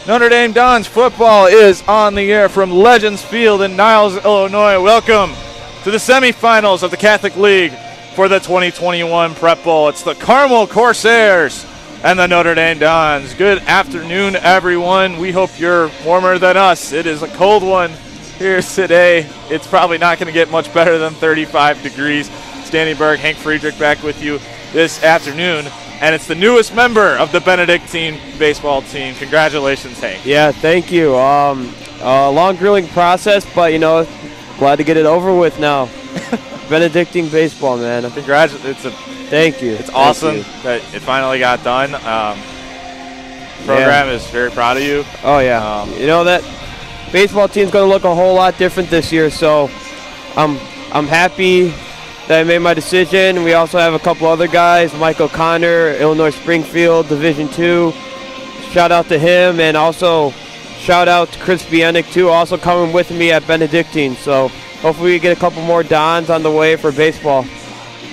Notre Dame Dons football is on the air from Legends Field in Niles, Illinois. Welcome to the semifinals of the Catholic League for the 2021 Prep Bowl. It's the Carmel Corsairs and the Notre Dame Dons. Good afternoon, everyone. We hope you're warmer than us. It is a cold one here today. It's probably not going to get much better than 35 degrees. Stanley Berg, Hank Friedrich back with you this afternoon. And it's the newest member of the Benedictine baseball team. Congratulations, Hank. Yeah, thank you. A long grueling process, but, glad to get it over with now. Benedictine baseball, man. Congratulations. Thank you. It's awesome that it finally got done. Program is very proud of you. Oh, yeah. That baseball team's going to look a whole lot different this year, so I'm happy that I made my decision. We also have a couple other guys, Mike O'Connor, Illinois Springfield, Division II. Shout out to him, and also shout out to Chris Bieniek, too, also coming with me at Benedictine. So hopefully we get a couple more Dons on the way for baseball.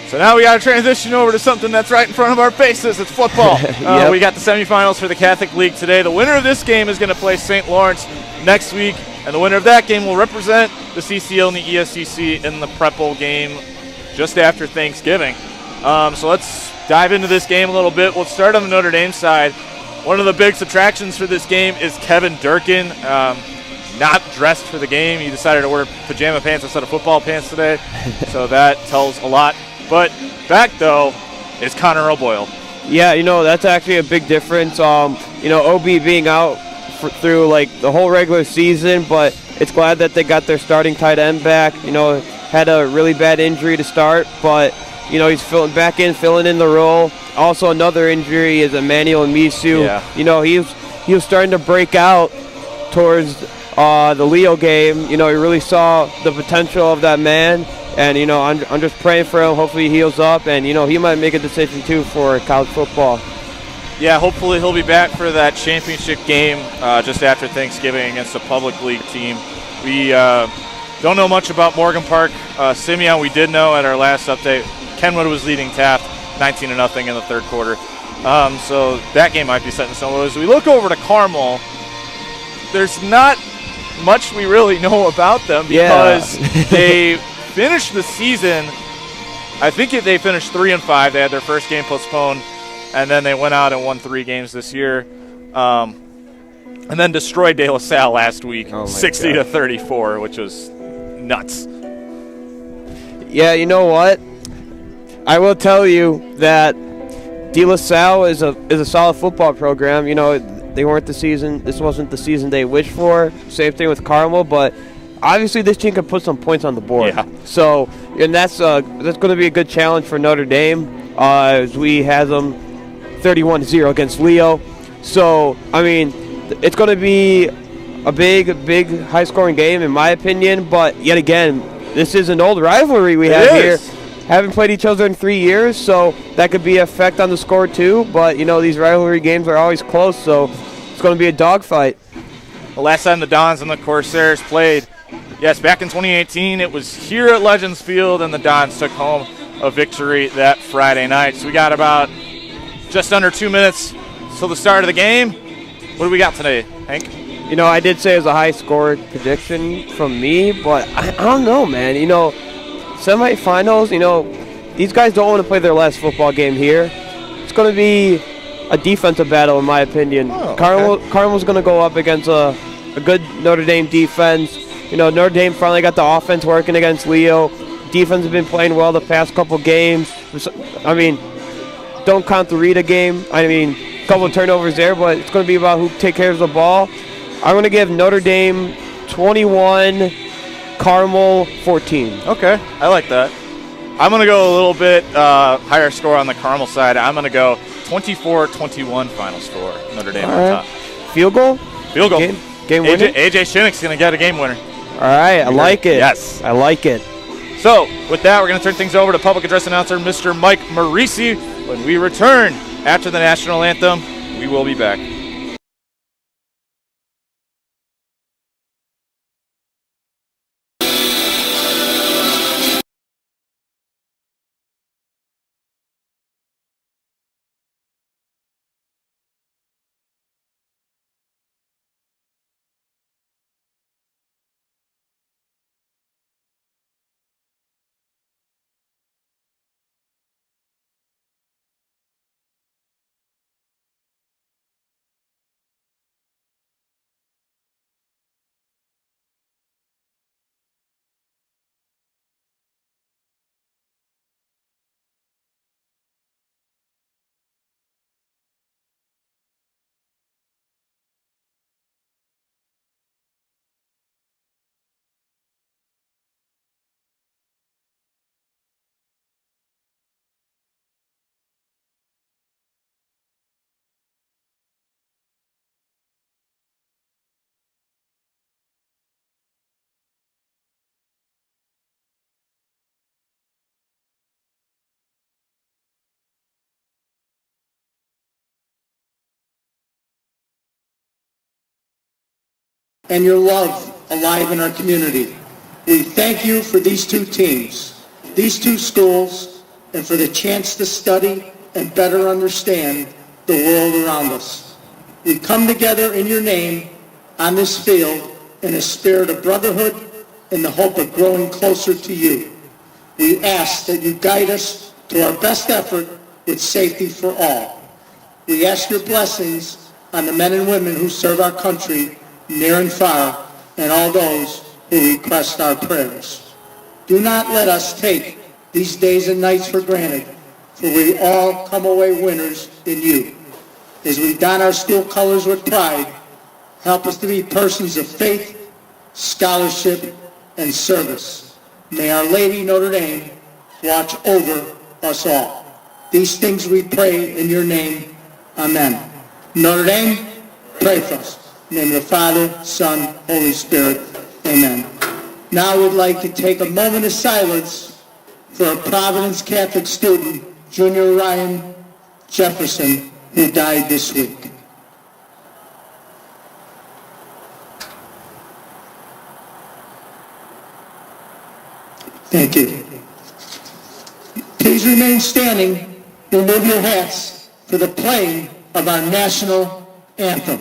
So now we got to transition over to something that's right in front of our faces. It's football. We got the semifinals for the Catholic League today. The winner of this game is going to play St. Lawrence next week, and the winner of that game will represent the CCL and the ESCC in the Prep Bowl game just after Thanksgiving. So let's dive into this game a little bit. We'll start on the Notre Dame side. One of the big subtractions for this game is Kevin Durkin, not dressed for the game. He decided to wear pajama pants instead of football pants today, so that tells a lot. But back, though, is Connor O'Boyle. Yeah, that's actually a big difference. OB being out through, the whole regular season, but it's glad that they got their starting tight end back. Had a really bad injury to start, but he's filling in the role. Also, another injury is Emmanuel Misu. Yeah. He was starting to break out towards the Leo game. He really saw the potential of that man, and I'm just praying for him. Hopefully, he heals up, and he might make a decision too for college football. Yeah, hopefully he'll be back for that championship game just after Thanksgiving against a public league team. We don't know much about Morgan Park. Simeon, we did know at our last update. Kenwood was leading Taft 19-0 in the third quarter. So that game might be set in stone. As we look over to Carmel, there's not much we really know about them because they finished the season. I think they finished 3-5. They had their first game postponed, and then they went out and won 3 games this year. And then destroyed De La Salle last week, 60-34, which was nuts. Yeah, you know what? I will tell you that De La Salle is a solid football program. They weren't the season. This wasn't the season they wished for. Same thing with Carmel, but obviously this team can put some points on the board. Yeah. So, and that's going to be a good challenge for Notre Dame as we had them 31-0 against Leo. So, it's going to be a big, high-scoring game, in my opinion. But yet again, this is an old rivalry we have here. Haven't played each other in 3 years, so that could be an effect on the score too. But these rivalry games are always close, so it's going to be a dogfight. The last time the Dons and the Corsairs played, yes, back in 2018, it was here at Legends Field, and the Dons took home a victory that Friday night. So we got about just under 2 minutes till the start of the game. What do we got today, Hank? I did say it was a high-score prediction from me, but I don't know, man. Semifinals, these guys don't want to play their last football game here. It's going to be a defensive battle, in my opinion. Oh, okay. Carmel's going to go up against a good Notre Dame defense. Notre Dame finally got the offense working against Leo. Defense has been playing well the past couple games. Don't count the Rita game. A couple of turnovers there, but it's going to be about who takes care of the ball. I'm going to give Notre Dame 21, Carmel 14. Okay, I like that. I'm going to go a little bit higher score on the Carmel side. I'm going to go 24-21 final score. Notre Dame on top. Field goal? Field goal. Game winner? AJ Shinnick's going to get a game winner. All right, I like it. Yes. I like it. So, with that, we're going to turn things over to public address announcer Mr. Mike Marisi. When we return after the national anthem, we will be back. and your love alive in our community. We thank you for these two teams, these two schools, and for the chance to study and better understand the world around us. We come together in your name on this field in a spirit of brotherhood and the hope of growing closer to you. We ask that you guide us to our best effort with safety for all. We ask your blessings on the men and women who serve our country near and far, and all those who request our prayers. Do not let us take these days and nights for granted, for we all come away winners in you. As we don our school colors with pride, help us to be persons of faith, scholarship, and service. May Our Lady Notre Dame watch over us all. These things we pray in your name. Amen. Notre Dame, pray for us. In the name of the Father, Son, Holy Spirit. Amen. Now I would like to take a moment of silence for a Providence Catholic student, Junior Ryan Jefferson, who died this week. Thank you. Please remain standing. Remove your hats for the playing of our national anthem.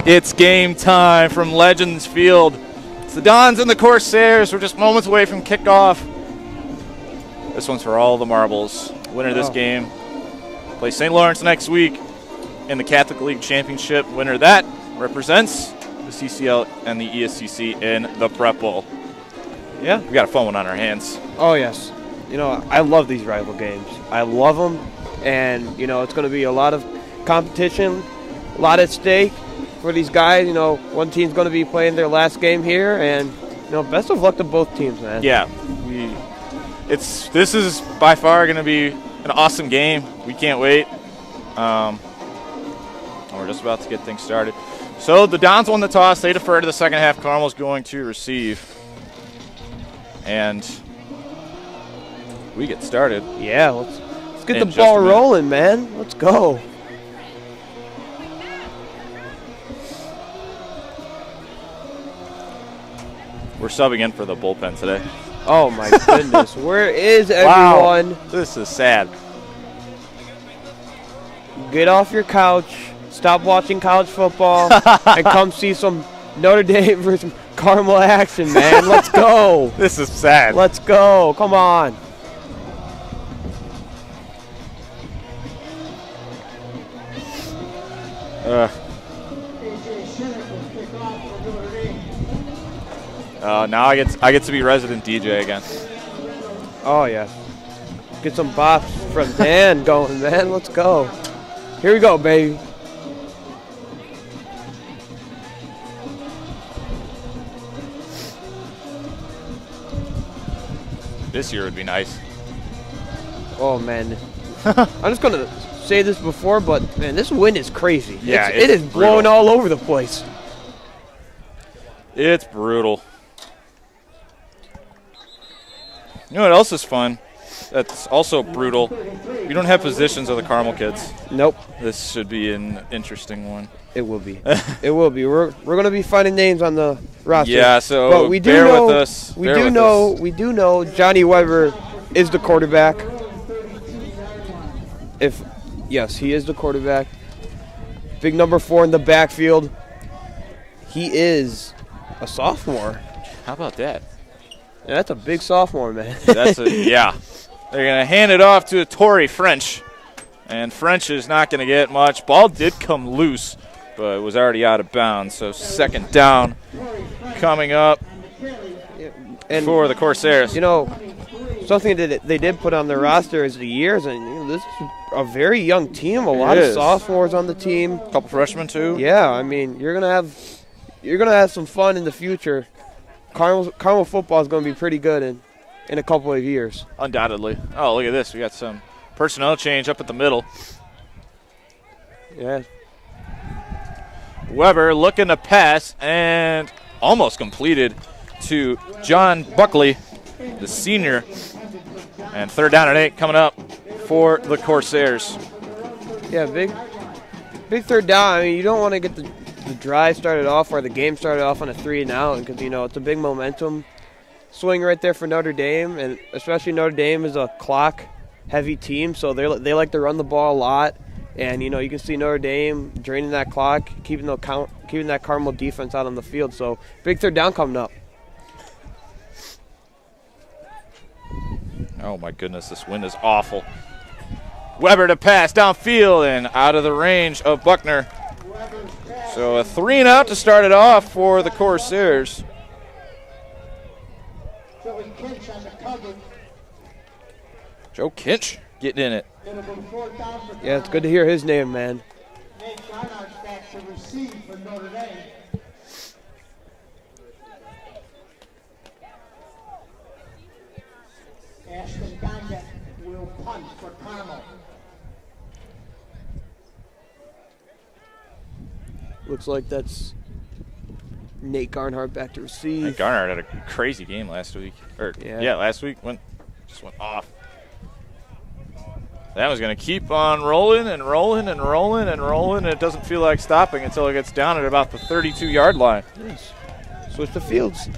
It's game time from Legends Field. It's the Dons and the Corsairs. We're just moments away from kickoff. This one's for all the marbles. Winner of this game plays St. Lawrence next week in the Catholic League Championship. Winner that represents the CCL and the ESCC in the Prep Bowl. Yeah, we got a fun one on our hands. Oh, yes. You know, I love these rival games. I love them, and, you know, it's going to be a lot of competition, a lot at stake for these guys. You know, one team's going to be playing their last game here, and, you know, best of luck to both teams, man. Yeah, this is by far going to be an awesome game. We can't wait. We're just about to get things started. So the Dons won the toss. They defer to the second half. Carmel's going to receive. And we get started. Yeah, let's get the ball rolling, man. Let's go. We're subbing in for the bullpen today. Oh, my goodness. Where is everyone? Wow, this is sad. Get off your couch, stop watching college football, and come see some Notre Dame versus Carmel action, man. Let's go. This is sad. Let's go. Come on. Now I get to be resident DJ again. Oh, yeah. Get some bops from Dan going, man. Let's go. Here we go, baby. This year would be nice. Oh, man. I'm just going to say this before, but, man, this wind is crazy. Yeah, it is blowing all over the place. It's brutal. You know what else is fun? That's also brutal. We don't have positions of the Carmel kids. Nope. This should be an interesting one. It will be. It will be. We're going to be finding names on the roster. Yeah, so but we do bear know, with us. We do know Johnny Weber is the quarterback. Yes, he is the quarterback. Big number 4 in the backfield. He is a sophomore. How about that? Yeah, that's a big sophomore, man. Yeah. They're going to hand it off to Torrey French. And French is not going to get much. Ball did come loose, but it was already out of bounds. So second down coming up for the Corsairs. You know, something that they did put on their roster is the years, and this is a very young team. A lot of sophomores on the team. A couple freshmen too. Yeah, I mean, you're gonna have some fun in the future. Carmel football is going to be pretty good in a couple of years. Undoubtedly. Oh, look at this. We got some personnel change up at the middle. Yeah. Weber looking to pass and almost completed to John Buckley, the senior. And third down and 8 coming up for the Corsairs. Yeah, big third down. I mean, you don't want to get the drive started off or the game started off on a 3-and-out because, it's a big momentum swing right there for Notre Dame, and especially Notre Dame is a clock-heavy team, so they like to run the ball a lot. And, you can see Notre Dame draining that clock, keeping that Carmel defense out on the field. So, big third down coming up. Oh, my goodness, this wind is awful. Weber to pass downfield and out of the range of Buckner. So a 3-and-out to start it off for the Corsairs. Joe Kinch getting in it. Yeah, it's good to hear his name, man. Ashton Ganga will punt for Carmel. Looks like that's Nate Garnhart back to receive. Nate Garnhart had a crazy game last week. Last week just went off. That was going to keep on rolling and rolling and rolling and rolling, and it doesn't feel like stopping until it gets down at about the 32-yard line. Yes. Switch the fields.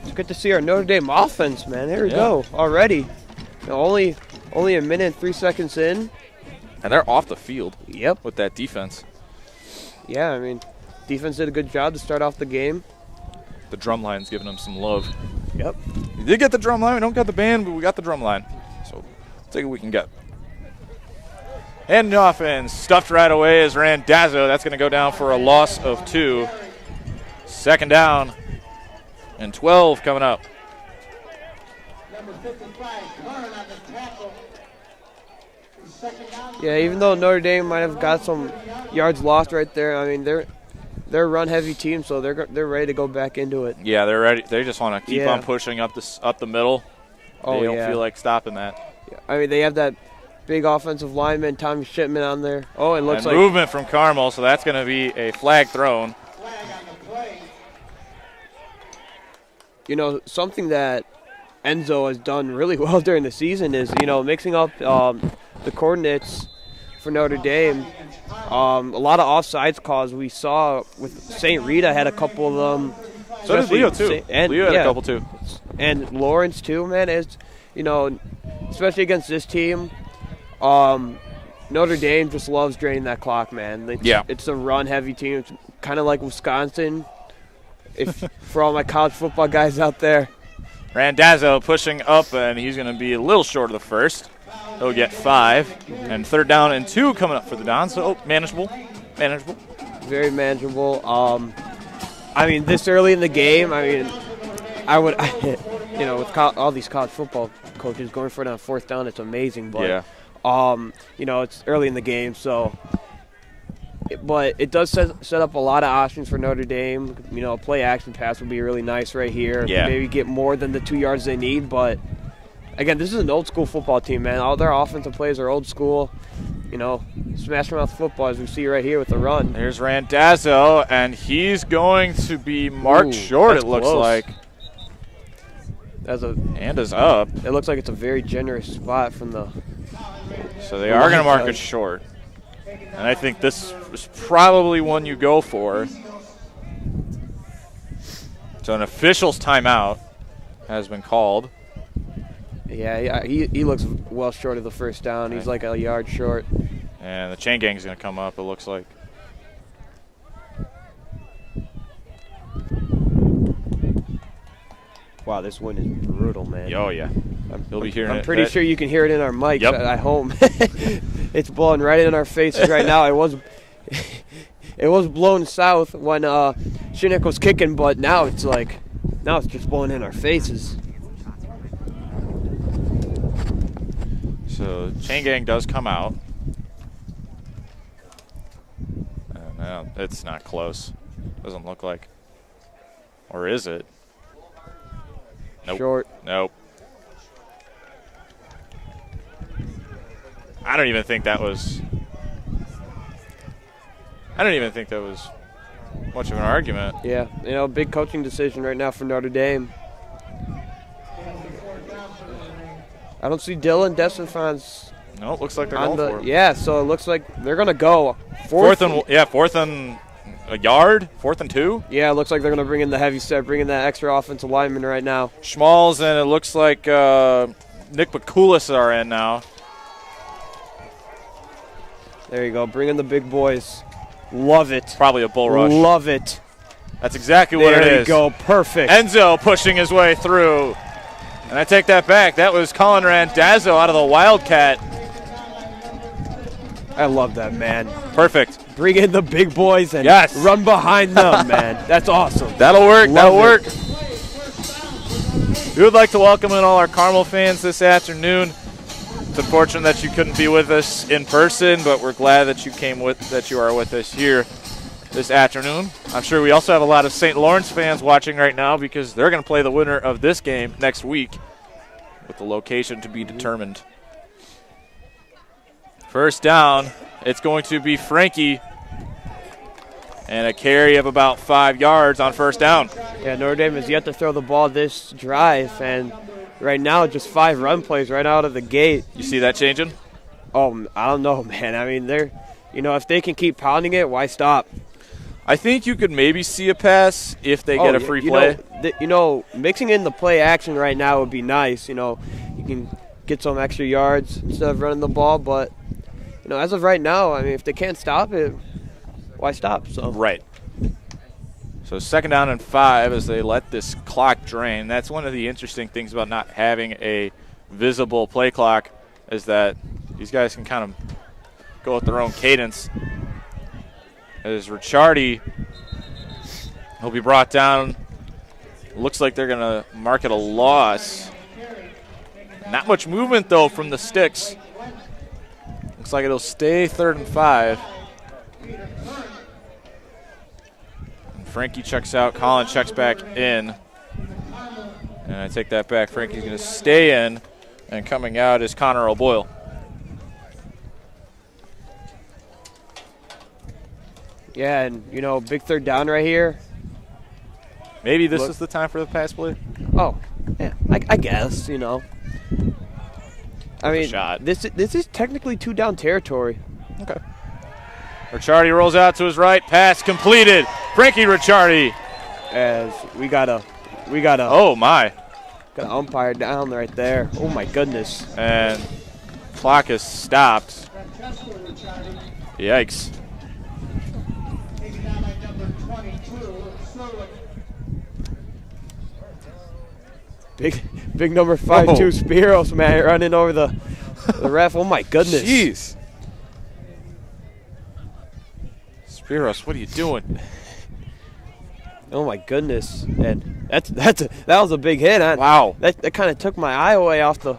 It's good to see our Notre Dame offense, man. There we go already. Only a minute and 3 seconds in. And they're off the field. Yep. With that defense. Yeah, I mean, defense did a good job to start off the game. The drum line's giving them some love. Yep. We did get the drum line. We don't got the band, but we got the drum line. So we'll take what we can get. Handing off and stuffed right away is Randazzo. That's going to go down for a loss of 2. Second down and 12 coming up. Yeah, even though Notre Dame might have got some yards lost right there, I mean, they're a run-heavy team, so they're ready to go back into it. Yeah, they're ready. They just want to keep on pushing up the middle. They don't feel like stopping that. Yeah, I mean, they have that big offensive lineman, Tommy Shipman, on there. Oh, it looks like movement from Carmel, so that's going to be a flag thrown. Something that Enzo has done really well during the season is, mixing up the coordinates for Notre Dame. A lot of offsides calls we saw with St. Rita had a couple of them. So did Leo, too. Leo had a couple, too. And Lawrence, too, man. Is especially against this team, Notre Dame just loves draining that clock, man. It's a run-heavy team. It's kind of like Wisconsin. For all my college football guys out there. Randazzo pushing up, and he's going to be a little short of the first. He'll get 5. And third down and 2 coming up for the Dons. So, manageable. Very manageable. I mean, this early in the game, I would, with all these college football coaches going for it on fourth down, it's amazing. But, it's early in the game, so. But it does set up a lot of options for Notre Dame. Play action pass would be really nice right here. Yeah. Maybe get more than the 2 yards they need, but again, this is an old school football team, man. All their offensive plays are old school. You know, smash mouth football, as we see right here with the run. There's Randazzo, and he's going to be marked short, it looks like. Hand is up. It looks like it's a very generous spot from the. So they are going to mark it short. And I think this is probably one you go for. So an official's timeout has been called. Yeah, he looks well short of the first down. He's like a yard short. And the chain gang's going to come up, it looks like. Wow, this wind is brutal, man. Oh, yeah. You'll be hearing it. I'm pretty sure you can hear it in our mics at home. It's blowing right in our faces right now. It was blowing south when Shinnick was kicking, but now it's just blowing in our faces. So chain gang does come out. No, it's not close. Doesn't look like. Or is it? Nope. Short. Nope. I don't even think that was much of an argument. Yeah, you know, big coaching decision right now for Notre Dame. I don't see Dylan Destefans. No, it looks like they're going for it. Yeah, so it looks like they're going to go. Fourth and a yard, 4th and 2. Yeah, it looks like they're going to bring in the heavy set, bring in that extra offensive lineman right now. Schmalls, and it looks like Nick Bakulis are in now. There you go, bring in the big boys. Love it. Probably a bull rush. Love it. That's exactly what it is. There you go, perfect. Enzo pushing his way through. And I take that back. That was Colin Randazzo out of the Wildcat. I love that, man. Perfect. Bring in the big boys and run behind them, man. That's awesome. That'll work. That'll work. We would like to welcome in all our Carmel fans this afternoon. It's unfortunate that you couldn't be with us in person, but we're glad that you are with us here this afternoon. I'm sure we also have a lot of St. Lawrence fans watching right now because they're going to play the winner of this game next week with the location to be determined. First down, it's going to be Frankie. And a carry of about 5 yards on first down. Yeah, Notre Dame has yet to throw the ball this drive, and right now just 5 run plays right out of the gate. You see that changing? Oh, I don't know, man. I mean, if they can keep pounding it, why stop? I think you could maybe see a pass if they get a free play. Mixing in the play action right now would be nice. You can get some extra yards instead of running the ball, but as of right now, I mean, if they can't stop it, why stop? So right. So 2nd down and 5 as they let this clock drain. That's one of the interesting things about not having a visible play clock is that these guys can kind of go at their own cadence. As Ricciardi will be brought down. Looks like they're going to mark it a loss. Not much movement, though, from the sticks. Looks like it'll stay 3rd and 5. And Frankie checks out. Colin checks back in. And I take that back. Frankie's going to stay in. And coming out is Connor O'Boyle. Yeah, and, big 3rd down right here. Maybe this is the time for the pass play? Oh, yeah, I guess, I mean, this is technically 2-down territory. Okay. Ricciardi rolls out to his right. Pass completed. Frankie Ricciardi. As we gotta. Oh, my. Got an umpire down right there. Oh, my goodness. And clock is stopped. Yikes. Big number 5'2" Spiros, man, running over the ref. Oh, my goodness. Jeez. Spiros, what are you doing? Oh, my goodness. And that was a big hit. Wow. That kind of took my eye away off the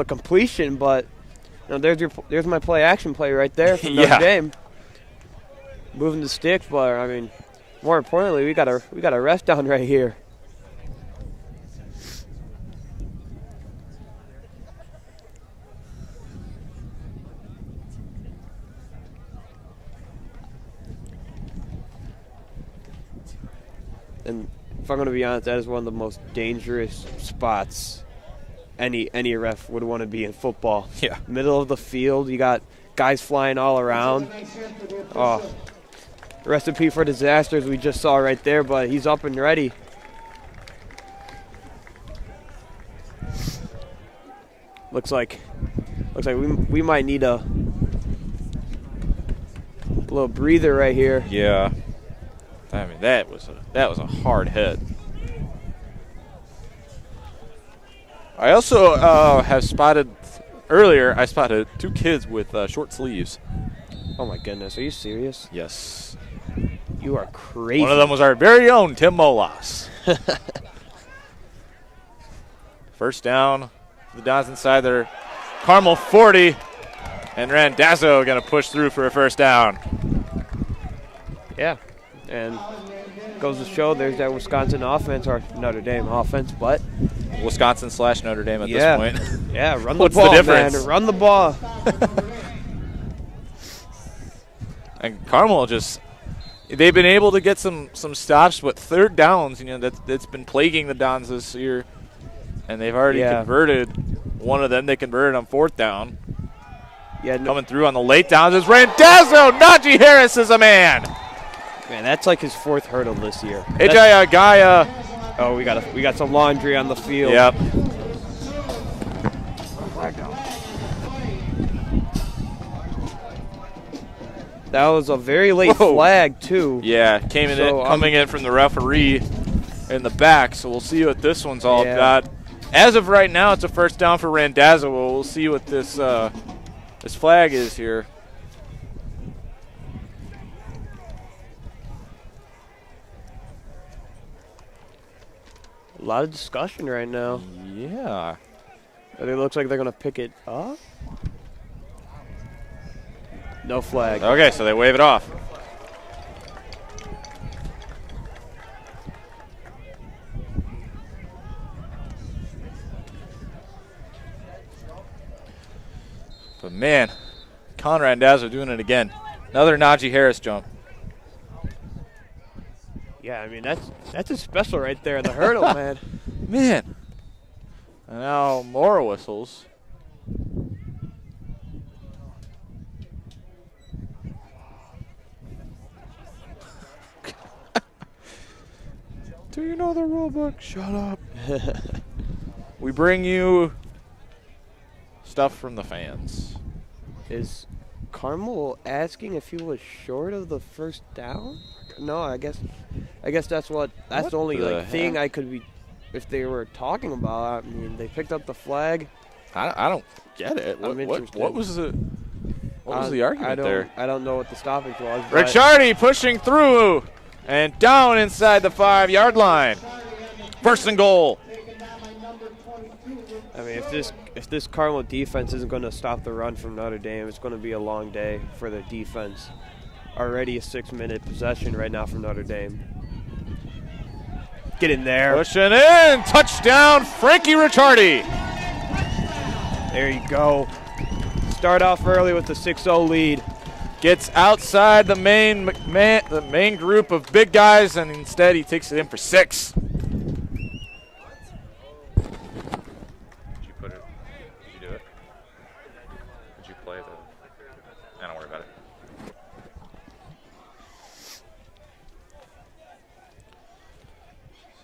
completion, but there's my action play right there from Notre Dame. Moving the stick, but I mean, more importantly, we got a rest down right here. And if I'm going to be honest, that is one of the most dangerous spots any ref would want to be in football. Yeah. Middle of the field, you got guys flying all around. Oh, recipe for disasters we just saw right there, but he's up and ready. Looks like we might need a little breather right here. Yeah. I mean, that was a hard hit. I also have spotted earlier. I spotted 2 kids with short sleeves. Oh my goodness, are you serious? Yes. You are crazy. One of them was our very own Tim Molas. First down. The Dons inside their Carmel 40, and Randazzo going to push through for a first down. Yeah, and goes to show there's that Wisconsin offense, or Notre Dame offense, but Wisconsin/Notre Dame at this point. Yeah, run the What's ball, the difference? man. Run the ball. And Carmel they've been able to get some stops, but third downs, that's been plaguing the Dons this year. And they've already converted one of them. They converted on 4th down. Yeah, coming through on the late downs is Randazzo. Najee Harris is a man. Man, that's like his 4th hurdle this year. AJ Gaia. Oh, we got some laundry on the field. Yep. That was a very late flag too. Yeah, coming in from the referee in the back. So we'll see what this one's all about. As of right now, it's a first down for Randazzo. We'll see what this flag is here. A lot of discussion right now. Yeah. But it looks like they're going to pick it up. No flag. Okay, so they wave it off. But man, Conrad and Daz are doing it again. Another Najee Harris jump. Yeah, I mean that's a special right there in the hurdle, man. Man. And now more whistles. Do you know the rule book? Shut up. We bring you stuff from the fans. Is Carmel asking if he was short of the first down? No, I guess that's the only thing I could be, if they were talking about. I mean, they picked up the flag. I don't get it. What was the argument there? I don't know what the stoppage was. Ricciardi pushing through and down inside the 5-yard line. First and goal. I mean, if this Carmel defense isn't going to stop the run from Notre Dame, it's going to be a long day for their defense. Already a 6-minute possession right now from Notre Dame. Get in there. Pushing in. Touchdown, Frankie Ricciardi. There you go. Start off early with the 6-0 lead. Gets outside the main group of big guys, and instead he takes it in for 6.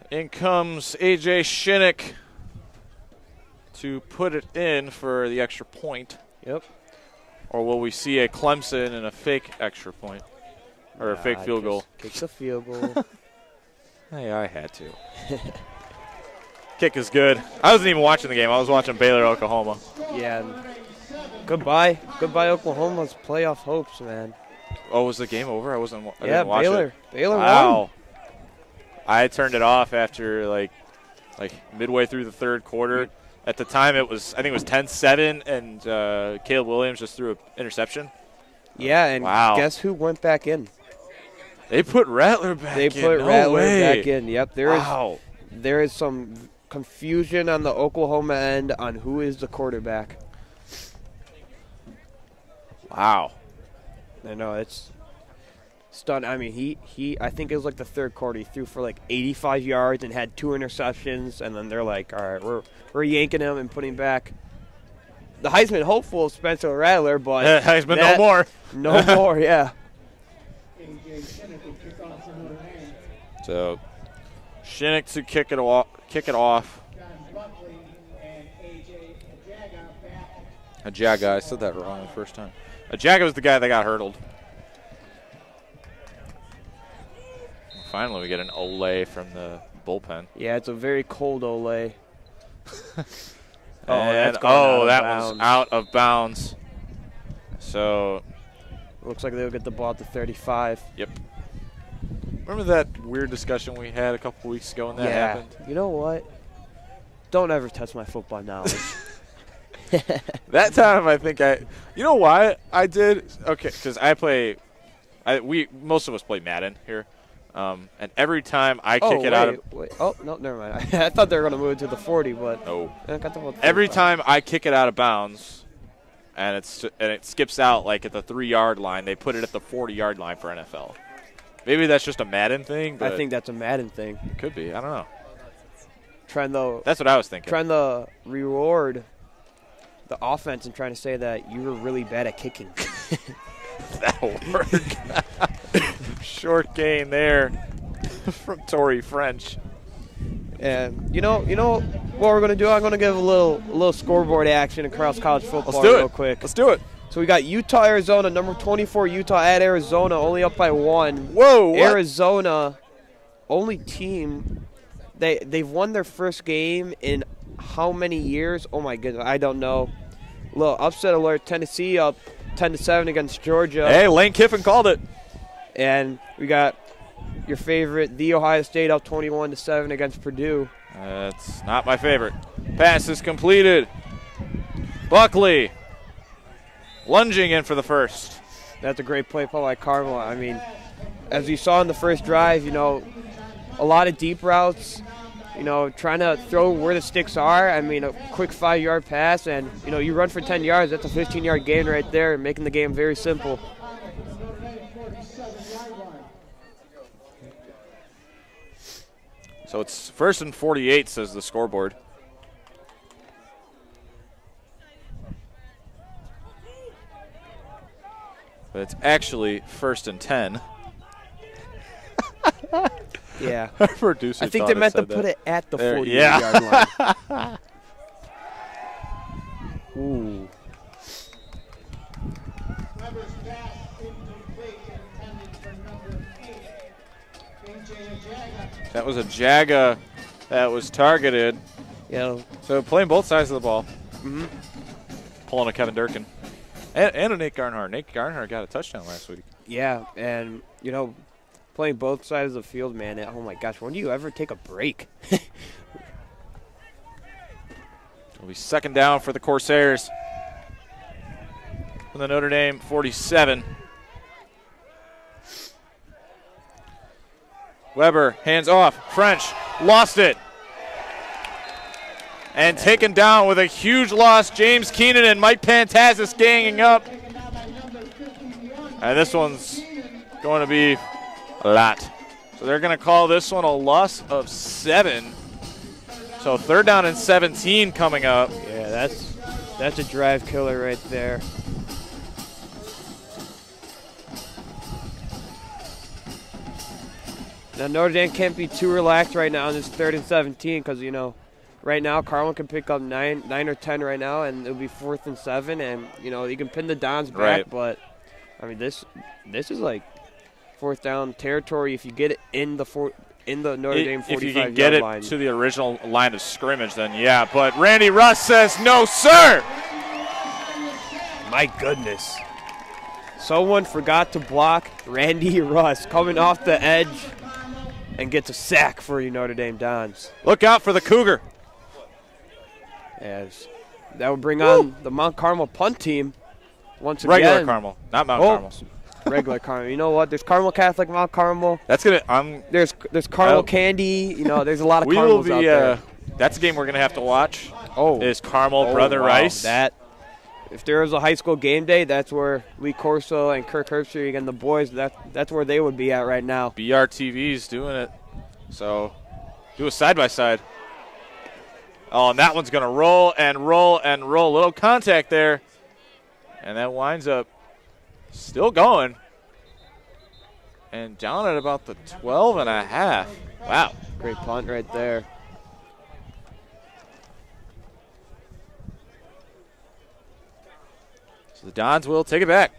In comes A.J. Shinnick to put it in for the extra point. Yep. Or will we see a Clemson and a fake extra point? Or a fake field goal? Kick the field goal. Hey, I had to. Kick is good. I wasn't even watching the game. I was watching Baylor, Oklahoma. Yeah. Goodbye. Goodbye, Oklahoma's playoff hopes, man. Oh, was the game over? I didn't watch Baylor. it. Baylor wow. won. I turned it off after like midway through the third quarter. At the time, I think it was 10-7, and Caleb Williams just threw an interception. Yeah, and guess who went back in? They put Rattler back in. They put Rattler back in. Yep. There is some confusion on the Oklahoma end on who is the quarterback. Wow. I know, it's Stunned. I mean, he. I think it was like the third quarter. He threw for like 85 yards and had 2 interceptions. And then they're like, all right, we're yanking him and putting him back. The Heisman hopeful Spencer Rattler, but Heisman no more. No more. Yeah. So, Shinnick to kick it off. Ajaga, I said that wrong the first time. Ajaga was the guy that got hurdled. Finally, we get an Olay from the bullpen. Yeah, it's a very cold Olay. That was out of bounds. So, looks like they'll get the ball at the 35. Yep. Remember that weird discussion we had a couple weeks ago when that happened? You know what? Don't ever touch my football knowledge. That time, I think you know why I did? Okay, because most of us play Madden here. And every time I kick it out of... Oh, no, never mind. I thought they were going to move it to the 40, but... No. Oh. Every time I kick it out of bounds and it skips out like at the 3-yard line, they put it at the 40-yard line for NFL. Maybe that's just a Madden thing. But I think that's a Madden thing. It could be. I don't know. That's what I was thinking. Trying to reward the offense and trying to say that you were really bad at kicking. That'll work. Short gain there from Torrey French. And you know what we're gonna do? I'm gonna give a little scoreboard action across college football real quick. Let's do it. So we got Utah, Arizona, number 24 Utah at Arizona, only up by 1. Whoa! What? Arizona, only team. They've won their first game in how many years? Oh my goodness, I don't know. Little upset alert. Tennessee up 10-7 against Georgia. Hey, Lane Kiffin called it. And we got your favorite, The Ohio State, up 21-7 against Purdue. That's not my favorite. Pass is completed. Buckley lunging in for the first. That's a great play by Carmel. I mean, as you saw in the first drive, a lot of deep routes, trying to throw where the sticks are. I mean, a quick 5-yard pass, and, you run for 10 yards. That's a 15-yard gain right there, making the game very simple. So it's 1st and 48, says the scoreboard. But it's actually 1st and 10. Yeah. Producer I think they meant to put it at the 40-yard line. Ooh. That was a Jaga that was targeted. Yeah. So playing both sides of the ball. Mm-hmm. Pulling a Kevin Durkin. And a Nate Garnhart. Nate Garnhart got a touchdown last week. Yeah, and, playing both sides of the field, man, oh my gosh, when do you ever take a break? It'll be 2nd down for the Corsairs. From the Notre Dame 47. Weber, hands off. French, lost it. And taken down with a huge loss. James Keenan and Mike Pantazis ganging up. And this one's going to be a lot. So they're going to call this one a loss of 7. So 3rd down and 17 coming up. Yeah, that's a drive killer right there. Now, Notre Dame can't be too relaxed right now in this 3rd and 17 because, right now Carmel can pick up 9 or 10 right now, and it'll be 4th and 7, and, you can pin the Dons back. Right. But, I mean, this is like 4th down territory if you get it in the Notre Dame 45-yard line. If you can get it to the original line of scrimmage, then yeah. But Randy Russ says, no, sir. My goodness. Someone forgot to block Randy Russ coming off the edge and gets a sack for you Notre Dame Dons. Look out for the Cougar. As that would bring on the Mount Carmel punt team once again. Regular Carmel, not Mount Carmel. Regular Carmel. You know what? There's Carmel Catholic, Mount Carmel. That's gonna. There's Carmel Candy. There's a lot of Carmels out there. That's a game we're gonna have to watch. Oh, is Carmel Brother Rice? That if there was a high school game day, that's where Lee Corso and Kirk Herbstreit and the boys, that's where they would be at right now. BRTV's doing it. So do a side-by-side. Oh, and that one's going to roll and roll and roll. Little contact there. And that winds up still going. And down at about the 12.5. Wow. Great punt right there. So the Dons will take it back.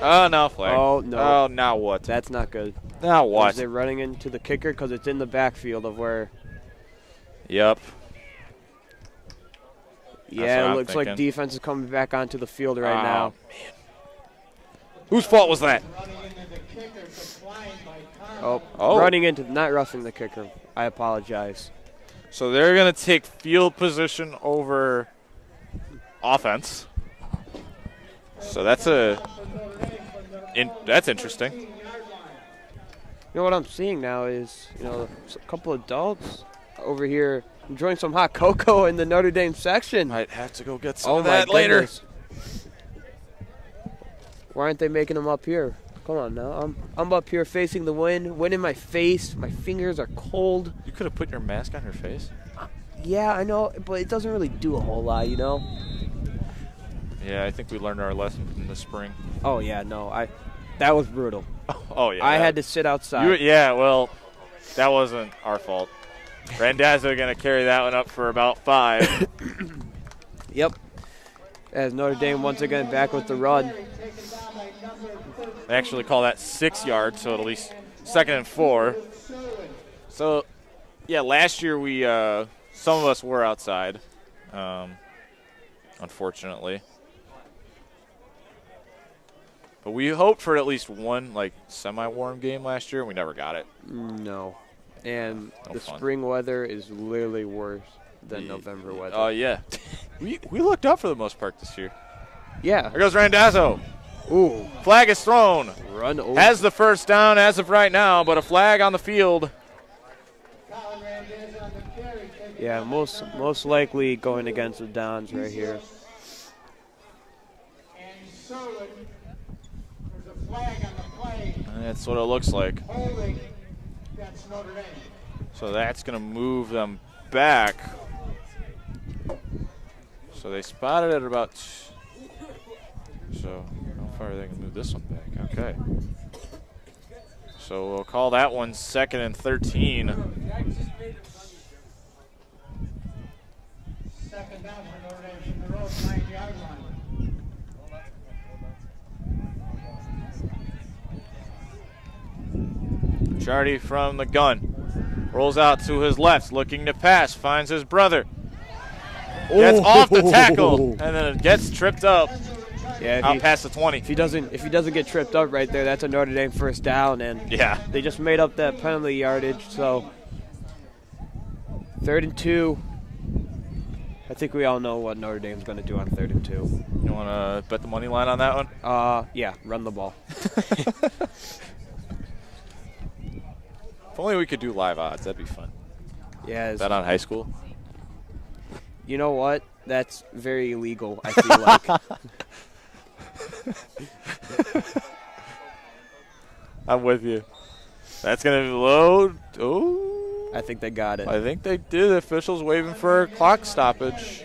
Oh, no flag. Oh, no. Oh, now what? That's not good. Now what? Is it running into the kicker? Because it's in the backfield of where. Yep. Yeah, it looks like defense is coming back onto the field right now. Man. Whose fault was that? Oh, running into, not roughing the kicker. I apologize. So they're going to take field position over offense. So that's that's interesting. You know what I'm seeing now is, a couple adults over here enjoying some hot cocoa in the Notre Dame section. Might have to go get some of that later. Goodness. Why aren't they making them up here? Come on now. I'm up here facing the wind in my face. My fingers are cold. You could have put your mask on your face. Yeah, I know, but it doesn't really do a whole lot, Yeah, I think we learned our lesson from the spring. Oh yeah, no, that was brutal. Oh yeah. I had to sit outside. Well, that wasn't our fault. Randazzo going to carry that one up for about 5. Yep. As Notre Dame once again back with the run. They actually call that 6 yards, so at least 2nd and 4. So, yeah, last year we some of us were outside, unfortunately. But we hoped for at least one semi-warm game last year, and we never got it. No. And the spring weather is literally worse than November weather. Oh, yeah. we looked up for the most part this year. Yeah. There goes Randazzo. Ooh. Flag is thrown. Run over. Has the first down as of right now, but a flag on the field. Yeah, most likely going against the Dons right here. That's what it looks like. So that's going to move them back. So they spotted it about. So how far are they going to move this one back? Okay. So we'll call that one 2nd and 13. Second down for Notre Dame from the road, 9-yard line. Chardy from the gun. Rolls out to his left, looking to pass, finds his brother. Gets off the tackle, and then it gets tripped up. Yeah, out past the 20. If he doesn't get tripped up right there, that's a Notre Dame first down, and yeah, they just made up that penalty yardage. So 3rd and 2. I think we all know what Notre Dame's going to do on 3rd and 2. You want to bet the money line on that one? Yeah, run the ball. If only we could do live odds, that'd be fun. Yeah. Is that on high school? You know what? That's very illegal, I feel like. I'm with you. That's going to load. Oh. I think they got it. I think they did. The officials waving for a clock stoppage.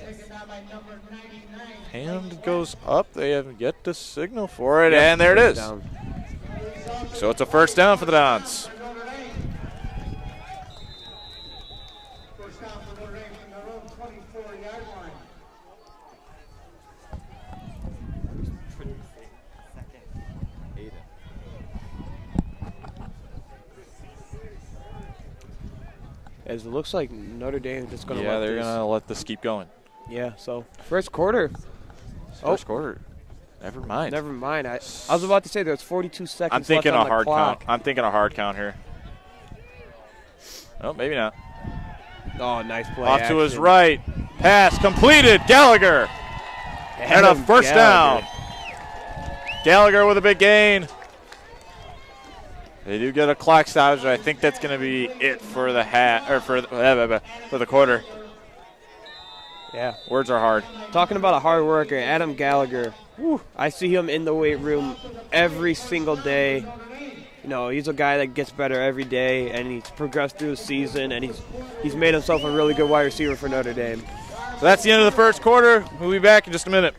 Hand goes up. They haven't yet to signal for it, and there it is. Down. So it's a first down for the Dons. First down for Notre Dame from the road, 24-yard line. As it looks like Notre Dame is just going to let they're going to let this keep going. Yeah, so first quarter. First quarter. Never mind. Never mind. I was about to say there's 42 seconds I'm thinking left on a hard the clock. count. I'm thinking a hard count here. Oh, maybe not. Oh, nice play. Off to his right. Pass completed. Gallagher. And a first down. Gallagher with a big gain. They do get a clock stoppage. I think that's going to be it for the for the quarter. Yeah. Words are hard. Talking about a hard worker, Adam Gallagher. Whew, I see him in the weight room every single day. You know, he's a guy that gets better every day, and he's progressed through the season, and he's made himself a really good wide receiver for Notre Dame. So that's the end of the first quarter. We'll be back in just a minute.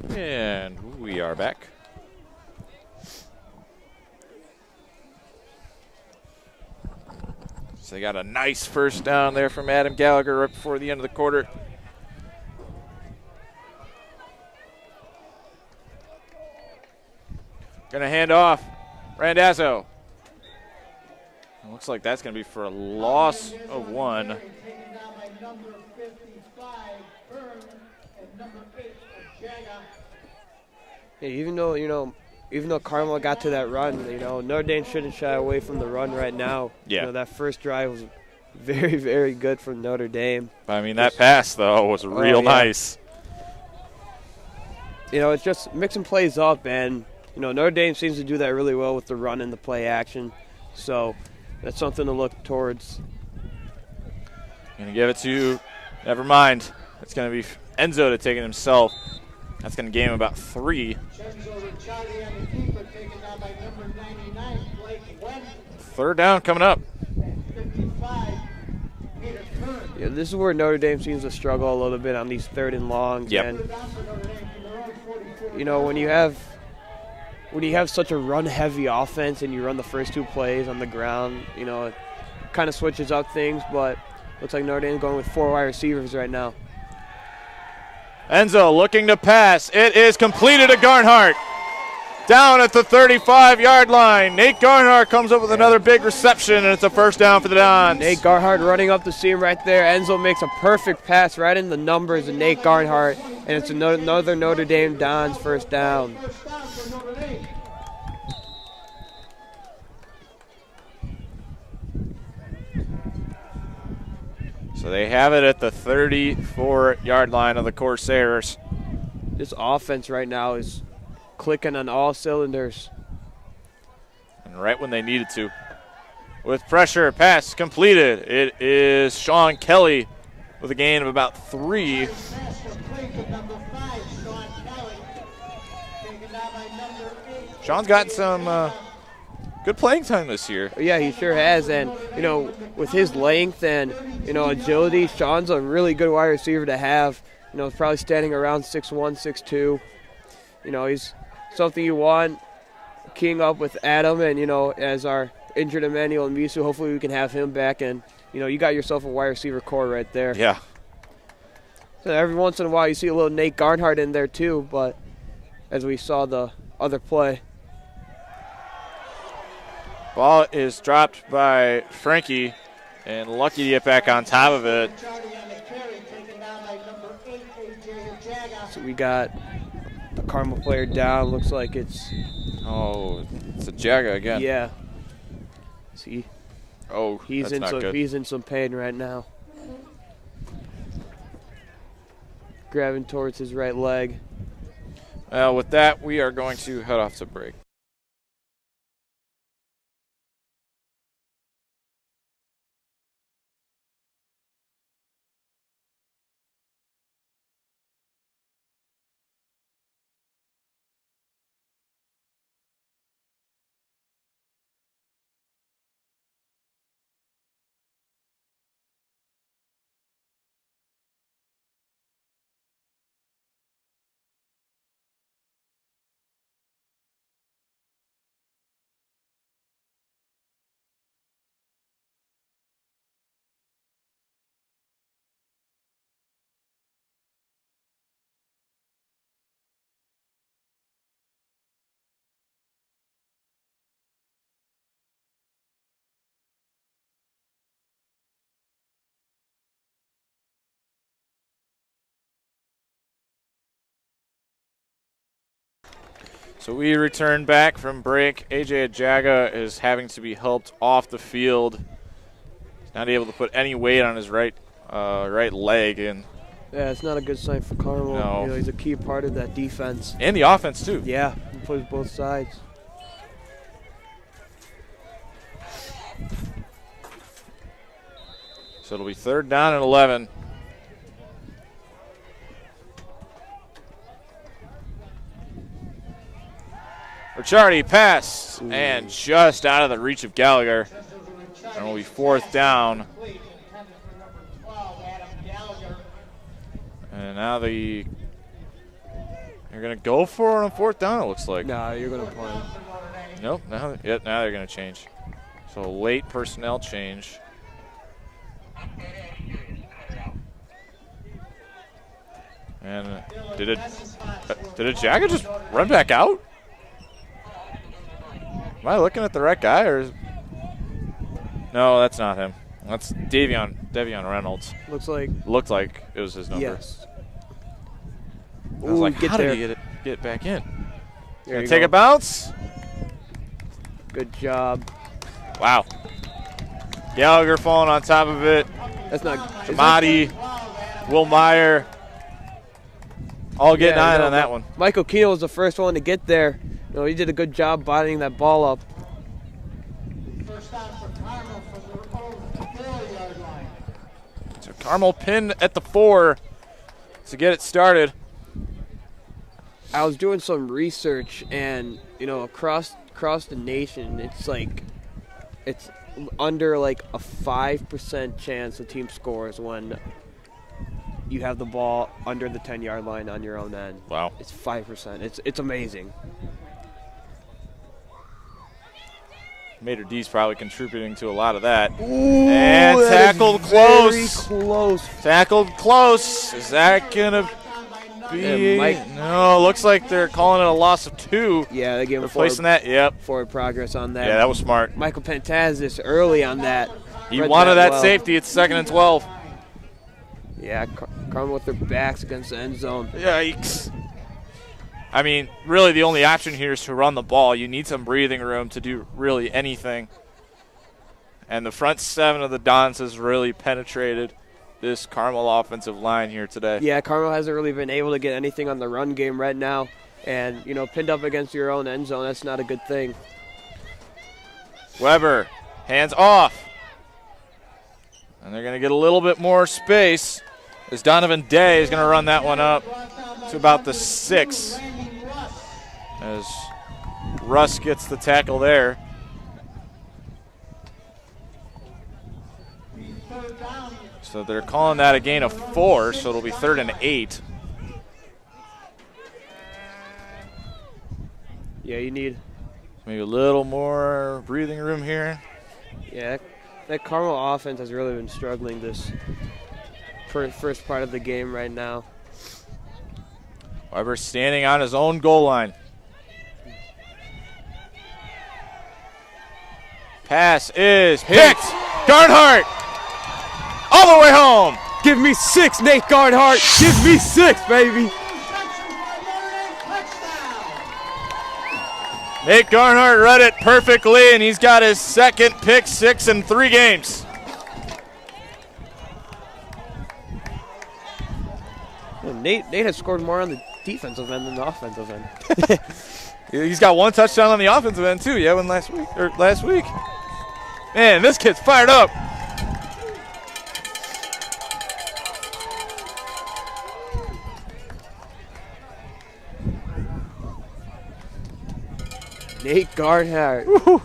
And we are back. So they got a nice first down there from Adam Gallagher right before the end of the quarter. Gonna hand off. Randazzo. Looks like that's gonna be for a loss of 1. Yeah, even though Carmel got to that run, Notre Dame shouldn't shy away from the run right now. Yeah. That first drive was very, very good from Notre Dame. I mean, that pass, though, was real nice. It's just mixing plays up, and, Notre Dame seems to do that really well with the run and the play action. So that's something to look towards. Going to give it to, never mind. It's going to be Enzo to take it himself. That's going to gain him about 3. Third down coming up. Yeah, this is where Notre Dame seems to struggle a little bit on these 3rd and longs. Yep. And, when you have such a run-heavy offense and you run the first 2 plays on the ground, it kind of switches up things, but looks like Notre Dame's going with 4 wide receivers right now. Enzo looking to pass. It is completed to Garnhart. Down at the 35-yard line. Nate Garnhart comes up with another big reception, and it's a first down for the Dons. Nate Garnhart running up the seam right there. Enzo makes a perfect pass right in the numbers of Nate Garnhart, and it's another Notre Dame Dons first down. So they have it at the 34-yard line of the Corsairs. This offense right now is clicking on all cylinders. And right when they needed to. With pressure, pass completed. It is Sean Kelly with a gain of about 3. Sean's gotten some good playing time this year. Yeah, he sure has. And, with his length and, agility, Sean's a really good wide receiver to have. He's probably standing around 6'1", 6'2". He's something you want, keying up with Adam and, as our injured Emmanuel Misu, hopefully we can have him back. And, you got yourself a wide receiver core right there. Yeah. So every once in a while you see a little Nate Garnhart in there too, but as we saw the other play. Ball is dropped by Frankie, and lucky to get back on top of it. So we got the Carmel player down. Looks like it's a Jaga again. Yeah. See. Oh, he's in some pain right now. Grabbing towards his right leg. Well, with that, we are going to head off to break. So we return back from break. AJ Ajaga is having to be helped off the field. He's not able to put any weight on his right leg, and Yeah, it's not a good sign for Carmel. No. You know, he's a key part of that defense. and the offense too. Yeah, he plays both sides. So it'll be 3rd down and 11. Ricciardi pass and just out of the reach of Gallagher. And it'll be 4th down. And now they're going to go for it on 4th down, it looks like. Nah, you're going to punt. Nope, now they're going to change. So late personnel change. And did Ajaga just run back out? Am I looking at the right guy, or no? That's not him. That's Devion Reynolds. Looked like it was his number. Yes. I was like, how did he get back in? Gonna take a bounce. Good job. Wow. Gallagher falling on top of it. That's not. Jamadi, Will Meyer, all getting on that one. Michael Keno was the first one to get there. You know, he did a good job bodying that ball up. So Carmel pinned at the 4 to get it started. I was doing some research, and you know, across the nation, it's under like a 5% chance the team scores when you have the ball under the 10-yard line on your own end. Wow. It's 5%. It's amazing. Mater D's probably contributing to a lot of that. Ooh, and tackled close. Very close. Tackled close. Is that going to be? No, looks like they're calling it a loss of 2. Yeah, they gave him replacing that. Yep. forward progress on that. Yeah, that was smart. Michael Pentazis early on that. He wanted that safety. It's 2nd and 12. Yeah, Carmel with their backs against the end zone. Yikes. I mean, really the only option here is to run the ball. You need some breathing room to do really anything. And the front 7 of the Dons has really penetrated this Carmel offensive line here today. Yeah, Carmel hasn't really been able to get anything on the run game right now. And, you know, pinned up against your own end zone, that's not a good thing. Weber, hands off. And they're going to get a little bit more space as Donovan Day is going to run that one up to about the 6. As Russ gets the tackle there. So they're calling that a gain of 4, so it'll be 3rd and 8. Yeah, you need Maybe a little more breathing room here. Yeah, that Carmel offense has really been struggling this first part of the game right now. Weber standing on his own goal line. Pass is picked. Garnhart all the way home. Give me 6, Nate Garnhart. Give me 6, baby. Nate Garnhart read it perfectly, and he's got his 2nd pick 6 in 3 games. Well, Nate has scored more on the defensive end than the offensive end. He's got 1 touchdown on the offensive end too. Yeah, last week. Man, this kid's fired up. Nate Garnhart.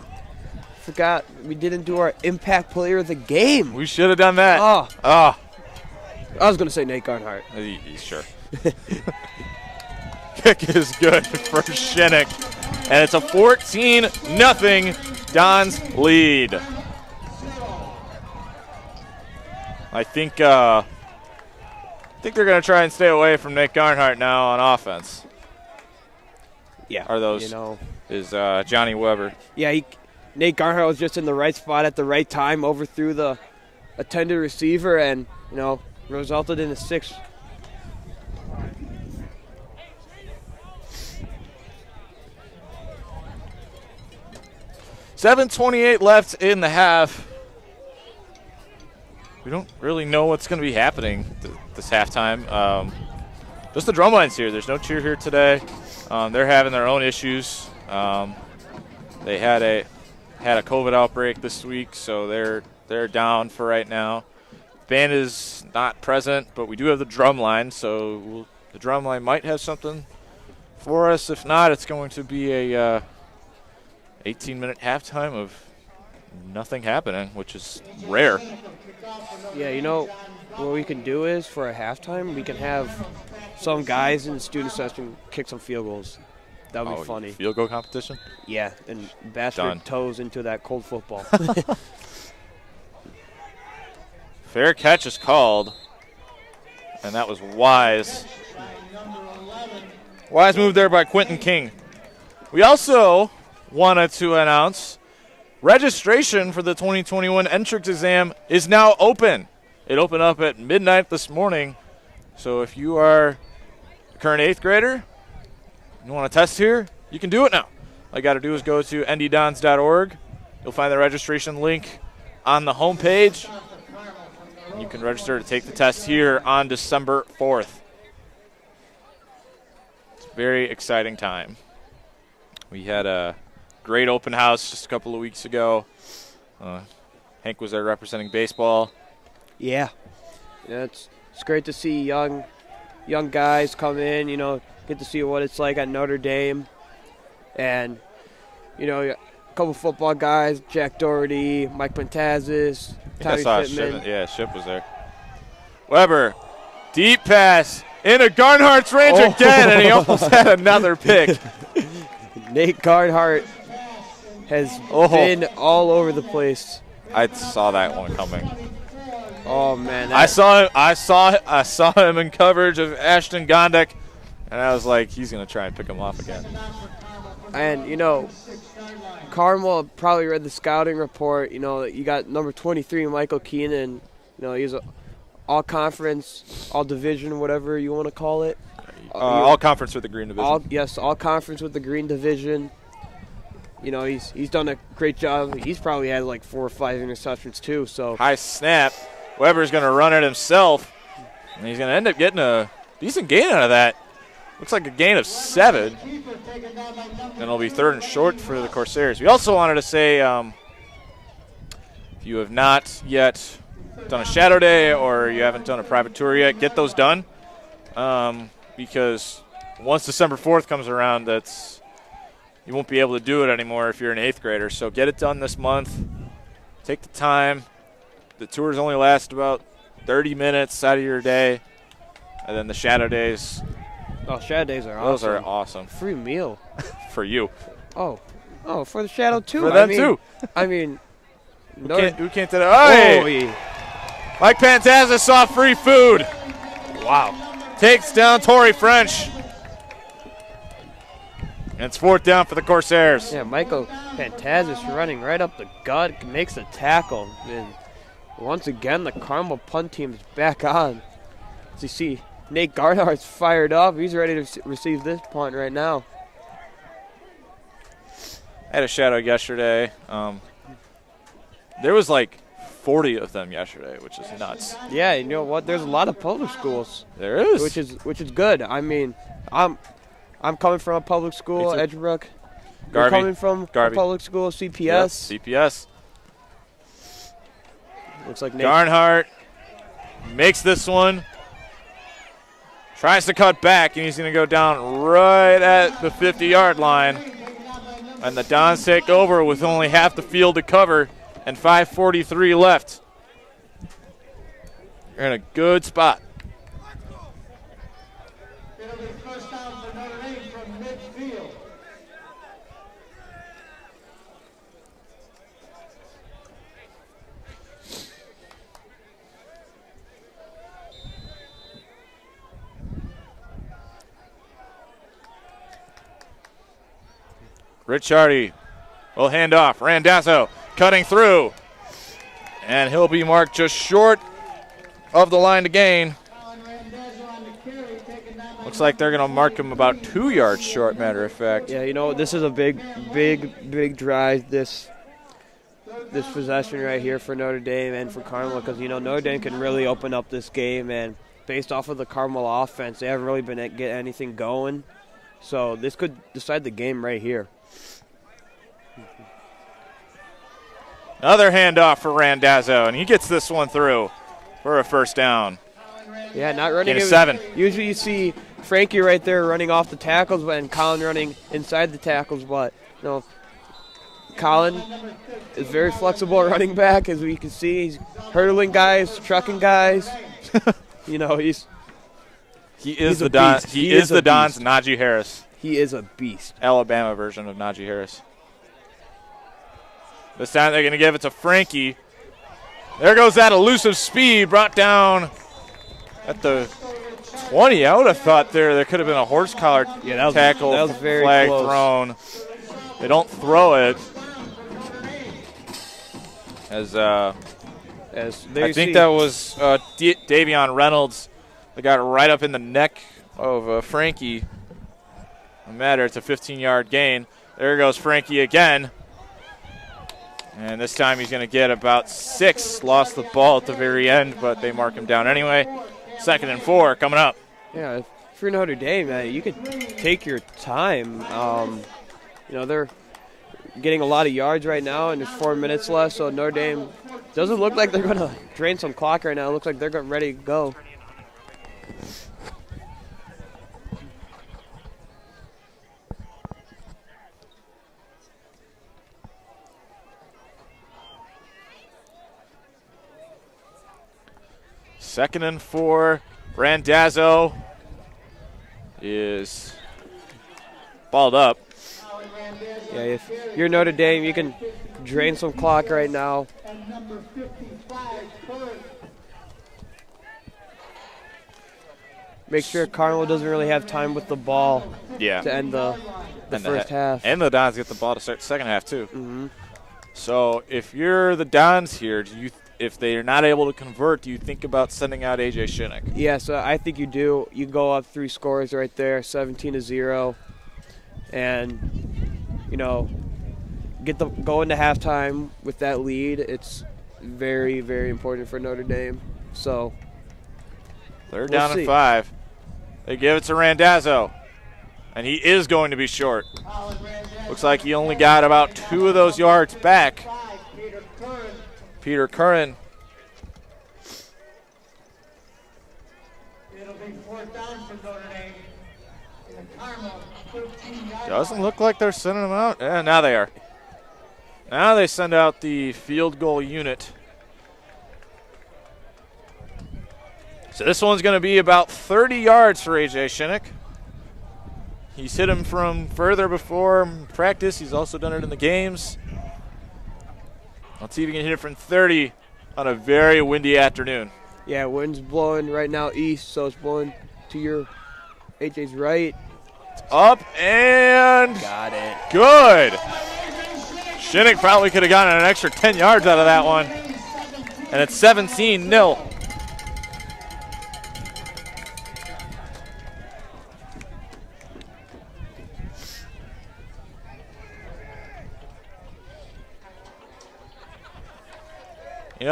Forgot we didn't do our impact player of the game. We should have done that. Oh. Oh. I was going to say Nate Garnhart. Sure. Kick is good for Shinnick. And it's a 14-0 Dons lead. I think they're going to try and stay away from Nate Garnhart now on offense. Yeah. Are those is Johnny Weber. Yeah, Nate Garnhart was just in the right spot at the right time, overthrew the attended receiver, and, resulted in a 6. 7:28 left in the half. We don't really know what's going to be happening this halftime. Just the drum line's here. There's no cheer here today. They're having their own issues. They had a COVID outbreak this week, so they're down for right now. Band is not present, but we do have the drum line, so the drum line might have something for us. If not, it's going to be a 18-minute halftime of nothing happening, which is rare. Yeah, you know what we can do is for a halftime, we can have some guys in the student session kick some field goals. That would be funny. Field goal competition? Yeah, and bash their toes into that cold football. Fair catch is called, and that was Wise. Wise move there by Quentin King. We also wanted to announce registration for the 2021 entrance exam is now open. It opened up at midnight this morning, so if you are a current 8th grader, you want to test here, you can do it now. All you got to do is go to nddons.org. You'll find the registration link on the homepage. You can register to take the test here on December 4th. It's a very exciting time. We had a great open house just a couple of weeks ago. Hank was there representing baseball. Yeah, it's great to see young guys come in, get to see what it's like at Notre Dame. And, a couple football guys, Jack Doherty, Mike Pentazis, Tommy Pittman. Ship was there. Weber, deep pass into Garnhart's range again, and he almost had another pick. Nate Garnhart has been all over the place. I saw that one coming. Oh man! I saw him in coverage of Ashton Gondek, and I was like, he's gonna try and pick him off again. And Carmel probably read the scouting report. You got number 23, Michael Keenan. He's all conference, all division, whatever you want to call it. All conference with the green division. All conference with the green division. He's done a great job. He's probably had like 4 or 5 interceptions too. So high snap. Weber's going to run it himself, and he's going to end up getting a decent gain out of that. Looks like a gain of 7. And it'll be 3rd and short for the Corsairs. We also wanted to say, if you have not yet done a shadow day or you haven't done a private tour yet, get those done. Because once December 4th comes around, you won't be able to do it anymore if you're an 8th grader. So get it done this month. Take the time. The tours only last about 30 minutes out of your day. And then the shadow days. Oh, shadow days are awesome. Those are awesome. Free meal. For you. Oh, for the shadow too. For them too. Who can't do that? Hey! Mike Pantazis saw free food. Wow. Takes down Torrey French. And it's 4th down for the Corsairs. Yeah, Michael Pantazis running right up the gut, makes a tackle. And once again, the Carmel punt team is back on. As you see, Nate Garnhart's fired up. He's ready to receive this punt right now. I had a shadow yesterday. There was like 40 of them yesterday, which is nuts. Yeah, you know what? There's a lot of public schools. There is. Which is good. I'm coming from a public school, Edgebrook. You're coming from a public school, CPS. Yep, CPS. Looks like Garnhart makes this one. Tries to cut back, and he's going to go down right at the 50-yard line. And the Dons take over with only half the field to cover and 5:43 left. You're in a good spot. It'll be first down for Notre Dame from midfield. Ricciardi will hand off. Randazzo cutting through. And he'll be marked just short of the line to gain. Looks like they're going to mark him about 2 yards short, matter of fact. Yeah, this is a big drive. This this possession right here for Notre Dame and for Carmel because, Notre Dame can really open up this game. And based off of the Carmel offense, they haven't really been getting anything going. So this could decide the game right here. Another handoff for Randazzo, and he gets this one through for a first down. Yeah, not running. Gain of 7. Usually you see Frankie right there running off the tackles and Colin running inside the tackles, but Colin is very flexible at running back, as we can see. He's hurdling guys, trucking guys. He is the Don. He is the Don's Najee Harris. He is a beast. Alabama version of Najee Harris. This time they're going to give it to Frankie. There goes that elusive speed brought down at the 20. I would have thought there could have been a horse collar tackle, that was very flag close. thrown. They don't throw it. I think that was Davion Reynolds that got right up in the neck of Frankie. No matter, it's a 15-yard gain. There goes Frankie again. And this time he's going to get about 6. Lost the ball at the very end, but they mark him down anyway. 2nd and 4 coming up. Yeah, if you're Notre Dame, you could take your time. They're getting a lot of yards right now, and there's 4 minutes left, so Notre Dame doesn't look like they're going to drain some clock right now. It looks like they're ready to go. Second and 4. Randazzo is balled up. Yeah, if you're Notre Dame, you can drain some clock right now. Make sure Carmel doesn't really have time with the ball to end the first half. And the Dons get the ball to start the second half, too. Mm-hmm. So if you're the Dons here, if they're not able to convert, do you think about sending out A.J. Shinnick? Yes, I think you do. You go up 3 scores right there, 17-0. And, go into halftime with that lead. It's very, very important for Notre Dame. So they're down at 5. They give it to Randazzo. And he is going to be short. Looks like he only got about 2 of those yards back. Peter Curran. Doesn't look like they're sending them out. Yeah, now they are. Now they send out the field goal unit. So this one's going to be about 30 yards for A.J. Shinnick. He's hit him from further before in practice. He's also done it in the games. Let's see if he can hit it from 30 on a very windy afternoon. Yeah, wind's blowing right now east, so it's blowing to your AJ's right. It's up and got it. Good. Shinnick probably could have gotten an extra 10 yards out of that one. And it's 17-0.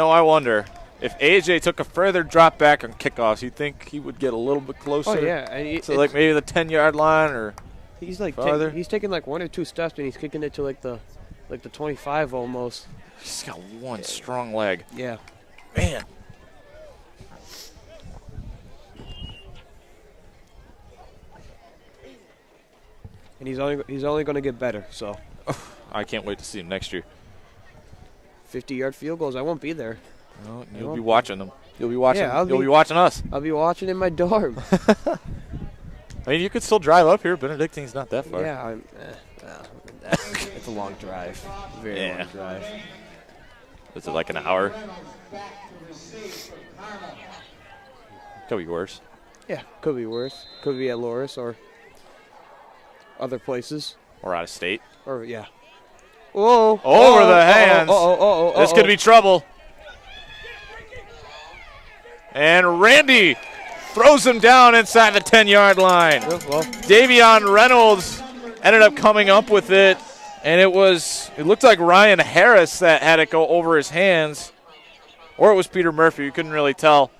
I wonder if AJ took a further drop back on kickoffs, you think he would get a little bit closer? Oh, yeah. To like maybe the 10-yard line or he's like farther? He's taking like 1 or 2 steps and he's kicking it to like the 25 almost. He's got one strong leg. Yeah. Man. And he's only going to get better, so. I can't wait to see him next year. 50-yard field goals. I won't be there. No, you'll be watching them. You'll be watching. Yeah, you'll be watching us. I'll be watching in my dorm. I mean, you could still drive up here. Benedictine's not that far. Yeah, it's a long drive. Very long drive. Is it like an hour? Could be worse. Yeah, could be worse. Could be at Loris or other places. Or out of state. Or, yeah. Whoa. Over the hands. This could be trouble. And Randy throws him down inside the 10-yard line. Well, Davion Reynolds ended up coming up with it, And it looked like Ryan Harris that had it go over his hands, or it was Peter Murphy. You couldn't really tell.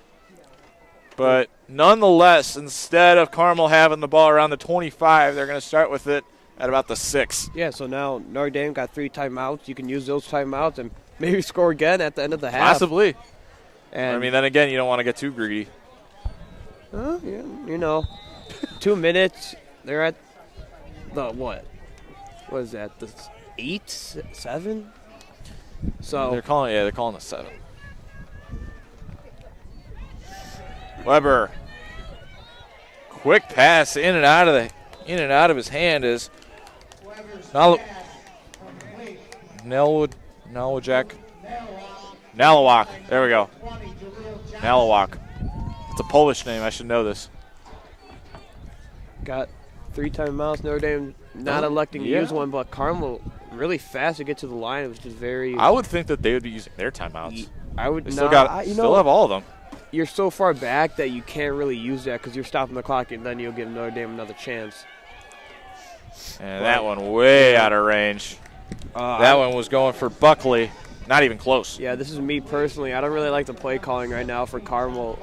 But nonetheless, instead of Carmel having the ball around the 25, they're going to start with it at about the 6. Yeah, so now Notre Dame got 3 timeouts. You can use those timeouts and maybe score again at the end of the half. Possibly. And I mean, then again, you don't want to get too greedy. yeah, 2 minutes. They're at the what? What is that? The 8, 7? So They're calling the 7. Weber, quick pass in and out of his hand is Nalwajak. Nalawak. There we go. Nalawak. It's a Polish name. I should know this. got 3 timeouts. Notre Dame not electing to use one, but Carmel really fast to get to the line. It was just very. I would think that they would be using their timeouts. I would They not. still have all of them. You're so far back that you can't really use that because you're stopping the clock, and then you'll give Notre Dame another chance. And that one way out of range. That one was going for Buckley. Not even close. Yeah, this is me personally. I don't really like the play calling right now for Carmel.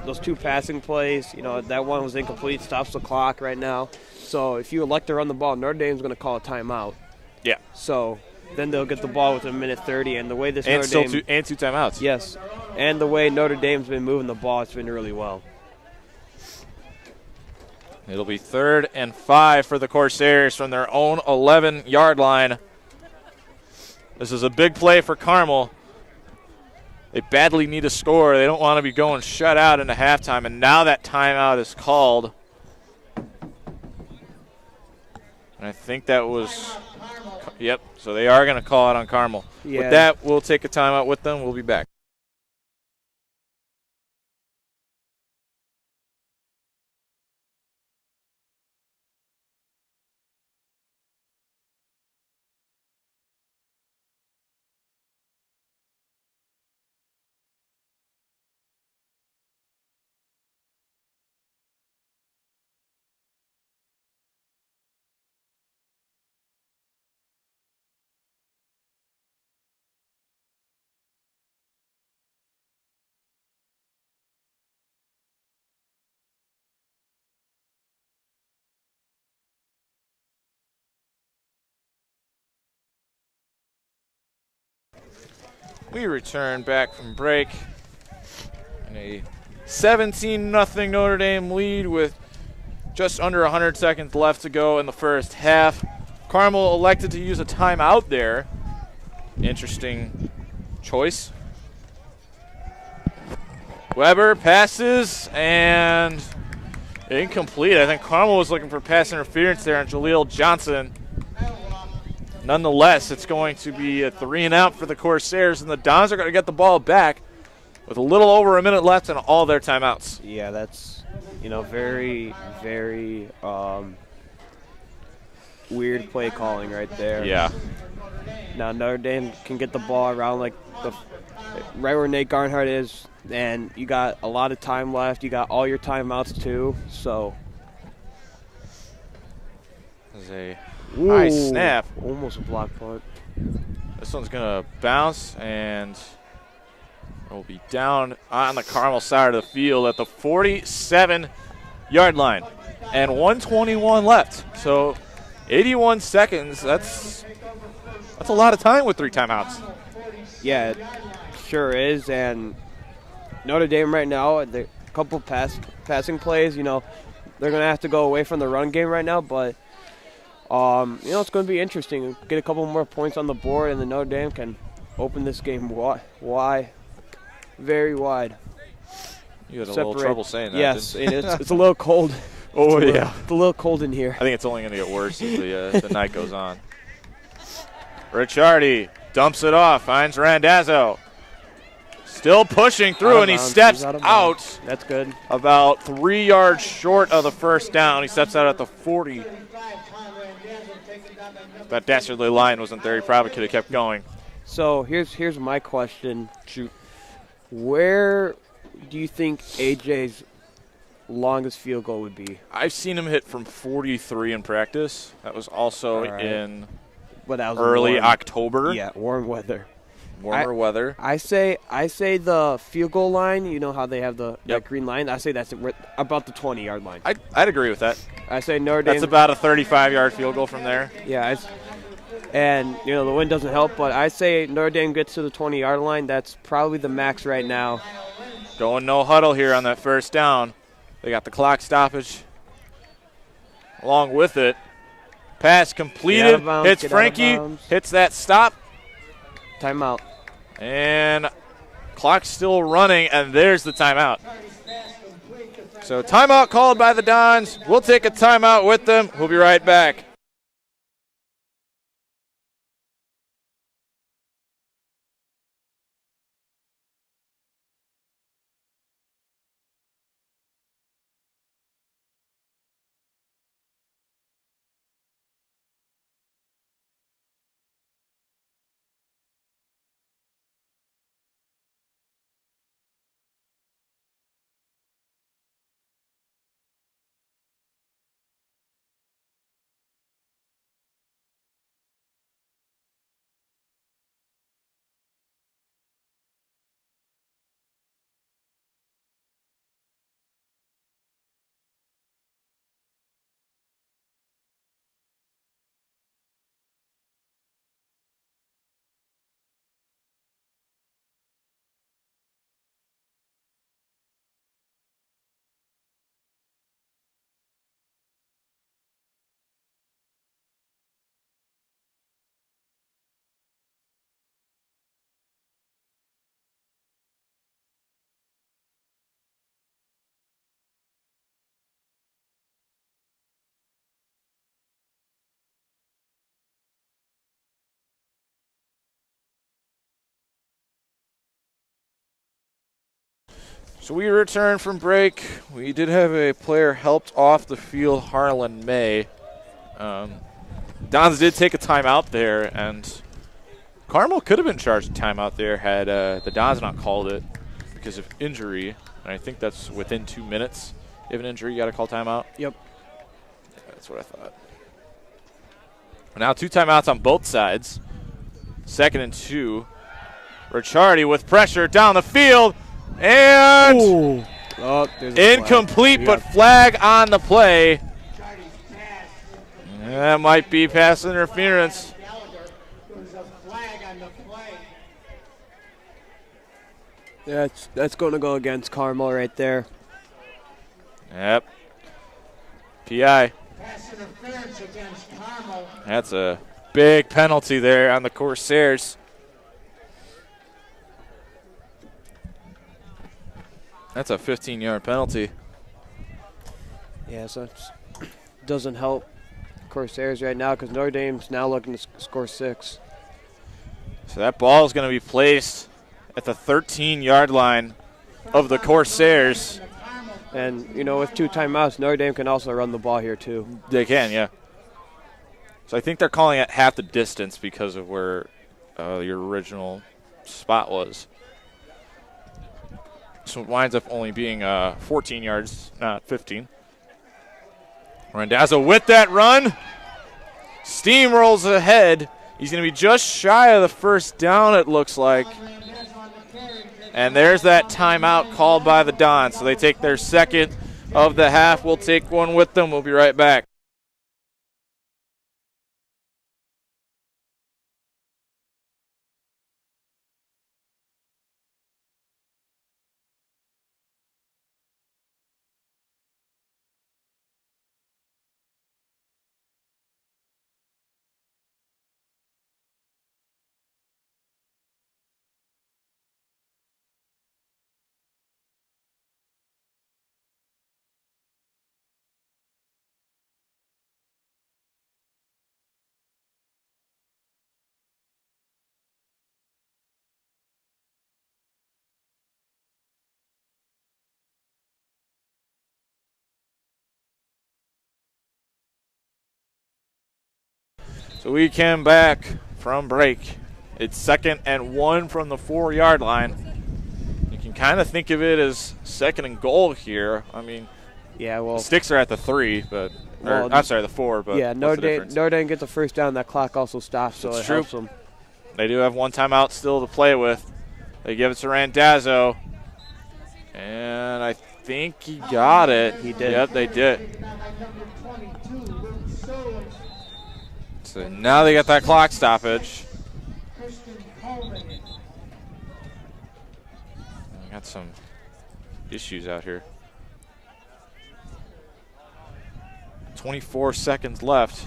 Those 2 passing plays, that one was incomplete, stops the clock right now. So if you elect to run the ball, Notre Dame's going to call a timeout. Yeah. So then they'll get the ball within a minute 30, and the way this And Notre Dame, and 2 timeouts. yes, and the way Notre Dame's been moving the ball, it's been really well. It'll be 3rd and 5 for the Corsairs from their own 11-yard line. This is a big play for Carmel. They badly need a score. They don't want to be going shut out into halftime, and now that timeout is called. And I think that was – yep, so they are going to call it on Carmel. Yeah. With that, we'll take a timeout with them. We'll be back. We return back from break in a 17-0 Notre Dame lead with just under 100 seconds left to go in the first half. Carmel elected to use a timeout there. Interesting choice. Weber passes and incomplete. I think Carmel was looking for pass interference there on Jaleel Johnson. Nonetheless, it's going to be a 3-and-out for the Corsairs, and the Dons are going to get the ball back with a little over a minute left and all their timeouts. Yeah, that's, very, very weird play calling right there. Yeah. Now Notre Dame can get the ball around right where Nate Garnhart is, and you got a lot of time left. You got all your timeouts too, so. There's a high snap. Almost a block punt. This one's going to bounce, and it will be down on the Carmel side of the field at the 47-yard line. And 1:21 left. So 81 seconds, that's a lot of time with 3 timeouts. Yeah, it sure is. And Notre Dame right now, a couple passing plays, they're going to have to go away from the run game right now, but it's going to be interesting. Get a couple more points on the board, and then Notre Dame can open this game very wide. You had a little trouble saying that. Yes, it's a little cold. It's a little cold in here. I think it's only going to get worse as the night goes on. Ricciardi dumps it off, finds Randazzo. Still pushing through, and he steps out. That's good. About 3 yards short of the first down. He steps out at the 40. That dastardly line wasn't there. He probably could have kept going. So here's my question. Shoot. Where do you think AJ's longest field goal would be? I've seen him hit from 43 in practice. That was also in but that was early warm. October. Yeah, warm weather. Warmer weather. I say the field goal line. You know how they have that green line. I say that's about the 20-yard line. I'd agree with that. I say Notre Dame. That's about a 35-yard field goal from there. Yeah, and the wind doesn't help, but I say Notre Dame gets to the 20-yard line. That's probably the max right now. Going no huddle here on that first down. They got the clock stoppage along with it. Pass completed. Hits Frankie. Hits that stop. Timeout. And clock's still running, and there's the timeout. So timeout called by the Dons. We'll take a timeout with them. We'll be right back. So we return from break. We did have a player helped off the field, Harlan May. Dons did take a timeout there, and Carmel could have been charged a timeout there had the Dons not called it because of injury. And I think that's within 2 minutes. If an injury, you got to call timeout. Yep. Yeah, that's what I thought. Now 2 timeouts on both sides. 2nd and 2. Ricciardi with pressure down the field. And incomplete, but flag on the play. That might be pass interference. That's going to go against Carmel right there. Yep. PI. Pass interference against Carmel. That's a big penalty there on the Corsairs. That's a 15-yard penalty. Yeah, so it doesn't help Corsairs right now because Notre Dame's now looking to score 6. So that ball is going to be placed at the 13-yard line of the Corsairs. And, with 2 timeouts, Notre Dame can also run the ball here too. They can, yeah. So I think they're calling it half the distance because of where your original spot was. So it winds up only being 14 yards, not 15. Randazzo with that run. Steamrolls ahead. He's going to be just shy of the first down, it looks like. And there's that timeout called by the Dons. So they take their second of the half. We'll take one with them. We'll be right back. So we came back from break. It's 2nd and 1 from the 4-yard line. You can kind of think of it as 2nd and goal here. I mean, Yeah, well. The sticks are at the 3, but I'm sorry, the 4. But yeah, Notre Dame gets the first down. That clock also stops, so it helps them. They do have one timeout still to play with. They give it to Randazzo, and I think he got it. He did. Yep, they did. So now they got that clock stoppage. Got some issues out here. 24 seconds left.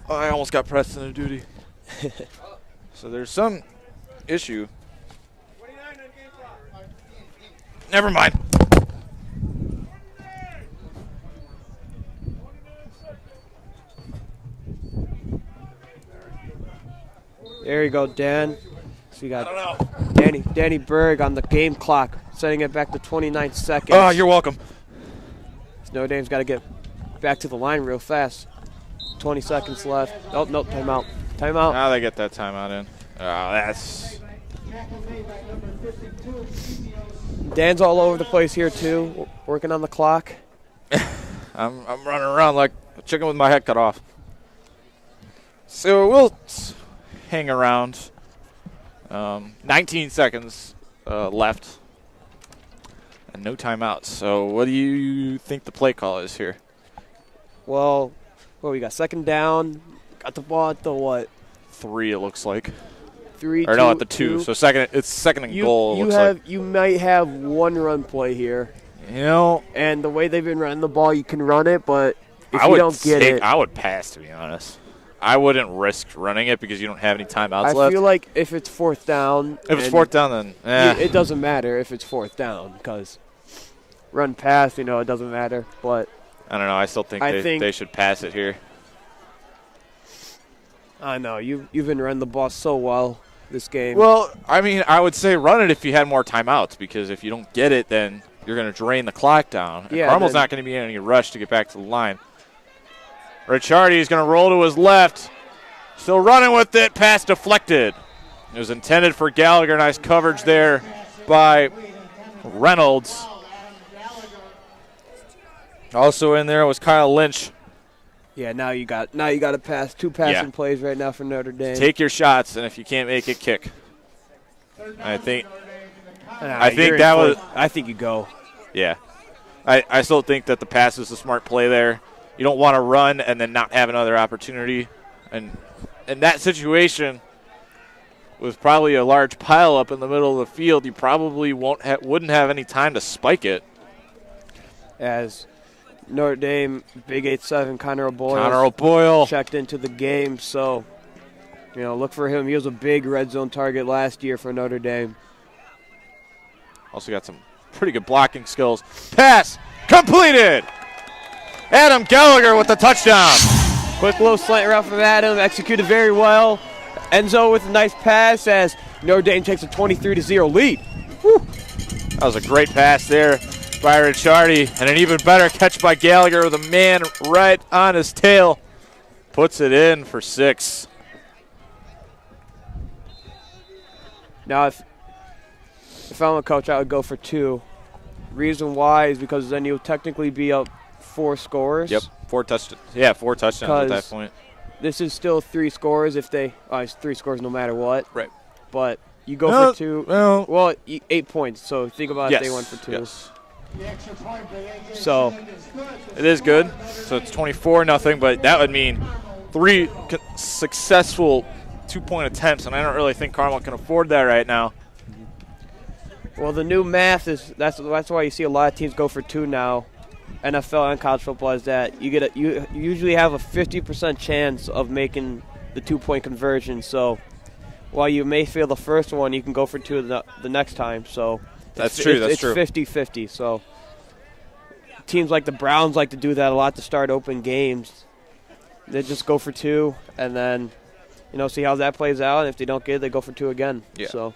Oh, I almost got pressed into duty. So there's some issue. Never mind. There you go, Dan. So you got I don't know. Danny Berg on the game clock, setting it back to 29 seconds. Oh, you're welcome. Notre Dame's got to get back to the line real fast. 20 seconds left. Oh, no, timeout. Timeout. Now they get that timeout in. Oh, that's... Dan's all over the place here, too, working on the clock. I'm running around like a chicken with my head cut off. So we'll hang around. 19 seconds left. And no timeouts. So what do you think the play call is here? Well, we got second down. Got the ball at the what? 3, it looks like. 3, or 2, no, at the 2. So it's second and goal. You might have one run play here. You know, and the way they've been running the ball, you can run it, but if you don't get it, I would pass, to be honest. I wouldn't risk running it because you don't have any timeouts left. I feel like if it's fourth down, then it doesn't matter if it's fourth down because run pass, it doesn't matter. But I don't know. I still think they should pass it here. I know you've been running the ball so well this game. Well, I mean, I would say run it if you had more timeouts because if you don't get it, then you're going to drain the clock down. And Carmel's not going to be in any rush to get back to the line. Ricciardi is going to roll to his left. Still running with it. Pass deflected. It was intended for Gallagher. Nice coverage there by Reynolds. Also in there was Kyle Lynch. Yeah, now you got to pass 2 passing plays right now for Notre Dame. Take your shots, and if you can't make it, kick. I think you go. Yeah. I still think that the pass is a smart play there. You don't want to run and then not have another opportunity. And in that situation, with probably a large pile up in the middle of the field, you probably wouldn't have any time to spike it. As Notre Dame, big 8'7", Connor O'Boyle checked into the game. So, look for him. He was a big red zone target last year for Notre Dame. Also got some pretty good blocking skills. Pass completed. Adam Gallagher with the touchdown. Quick little slant route from Adam, executed very well. Enzo with a nice pass as Notre Dame takes a 23-0 lead. Whew. That was a great pass there by Ricciardi, and an even better catch by Gallagher with a man right on his tail. Puts it in for 6. Now, if I'm a coach, I would go for 2. Reason why is because then you'll technically be up 4 scores. Yep, 4 touchdowns. Yeah, 4 touchdowns at that point. This is still 3 scores if they it's 3 scores no matter what. Right. But you go for 2. Well, 8 points. So think about if they went for 2. Yes. So it is good. So it's 24-0, but that would mean 3 successful 2-point attempts, and I don't really think Carmel can afford that right now. Well, the new math is that's why you see a lot of teams go for 2 now. NFL and college football is that you usually have a 50% chance of making the 2-point conversion. So while you may fail the first one, you can go for 2 the next time. So that's true. It's 50-50. So teams like the Browns like to do that a lot to start open games. They just go for 2 and then see how that plays out. And if they don't get it, they go for 2 again. Yeah. So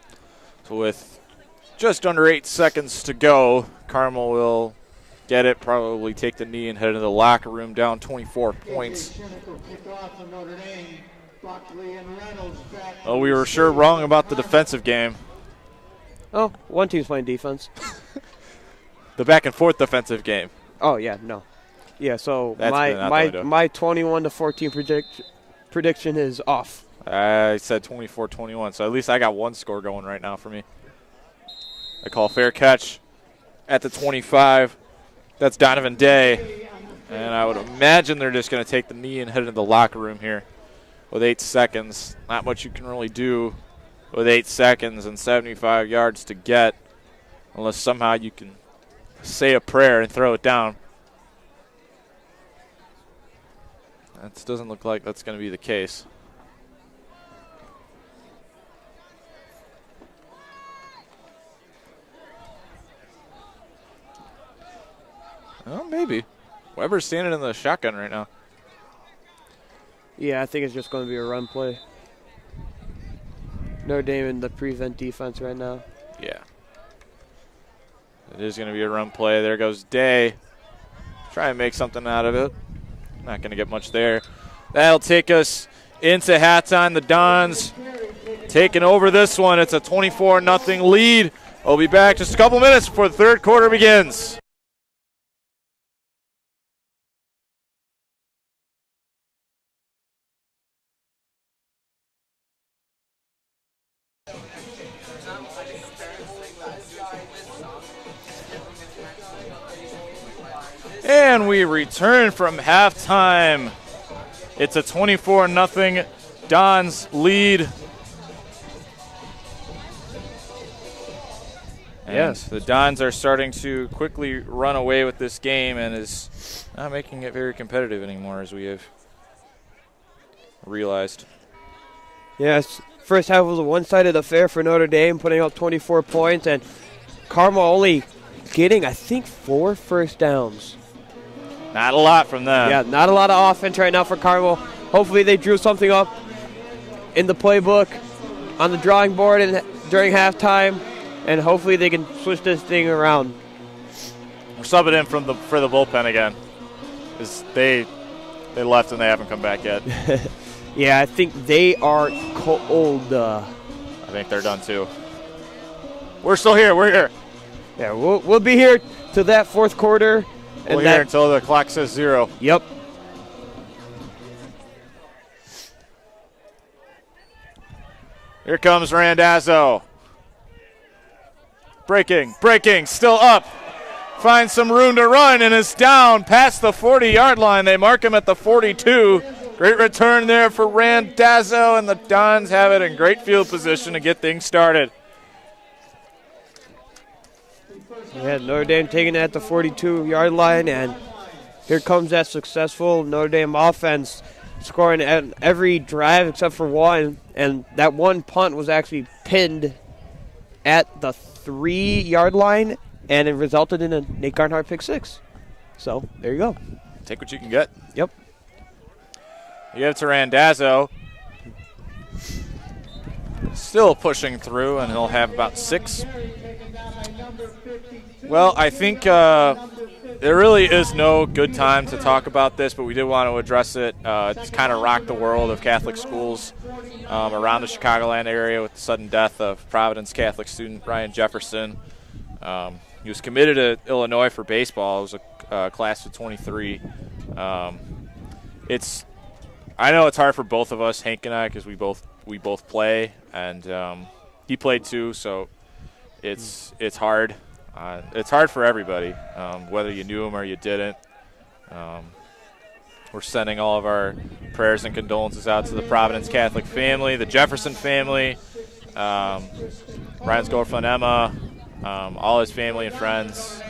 with just under 8 seconds to go. Carmel will get it, probably take the knee and head into the locker room, down 24 points. Oh, we were sure wrong about the defensive game. Oh, one team's playing defense. The back and forth defensive game. Oh, yeah, no. Yeah, so That's my 21-14 prediction is off. I said 24-21, so at least I got one score going right now for me. I call fair catch at the 25. That's Donovan Day. And I would imagine they're just going to take the knee and head into the locker room here with 8 seconds. Not much you can really do with 8 seconds and 75 yards to get, unless somehow you can say a prayer and throw it down. That doesn't look like that's going to be the case. Oh, maybe. Weber's standing in the shotgun right now. Yeah, I think it's just going to be a run play. Notre Dame in the prevent defense right now. Yeah. It is going to be a run play. There goes Day. Try and make something out of it. Not going to get much there. That'll take us into halftime. The Dons taking over this one. It's a 24-0 lead. We'll be back just a couple minutes before the third quarter begins. And we return from halftime. It's a 24-0 Dons lead. And yes, the Dons are starting to quickly run away with this game and is not making it very competitive anymore, as we have realized. Yes, first half was a one-sided affair for Notre Dame, putting up 24 points, and Carmel only getting, I think, 4 first downs. Not a lot from them. Yeah, not a lot of offense right now for Carmel. Hopefully they drew something up in the playbook on the drawing board and during halftime, and hopefully they can switch this thing around. We're subbing in for the bullpen again. They left and they haven't come back yet. Yeah, I think they are cold. I think they're done too. We're still here. We're here. Yeah, we'll be here till that fourth quarter. We'll hear until the clock says 0. Yep. Here comes Randazzo. Breaking, still up. Finds some room to run and is down past the 40-yard line. They mark him at the 42. Great return there for Randazzo, and the Dons have it in great field position to get things started. Yeah, Notre Dame taking it at the 42-yard line, and here comes that successful Notre Dame offense scoring at every drive except for one, and that one punt was actually pinned at the 3-yard line, and it resulted in a Nate Garnhart pick 6. So, there you go. Take what you can get. Yep. You have to Randazzo. Still pushing through, and he'll have about 6. Well, I think there really is no good time to talk about this, but we did want to address it. It's kind of rocked the world of Catholic schools around the Chicagoland area with the sudden death of Providence Catholic student Ryan Jefferson. He was committed to Illinois for baseball. It was a class of 23. I know it's hard for both of us, Hank and I, because we both play, and he played too, so it's hard. It's hard for everybody, whether you knew him or you didn't. We're sending all of our prayers and condolences out to the Providence Catholic family, the Jefferson family, Ryan's girlfriend Emma, all his family and friends.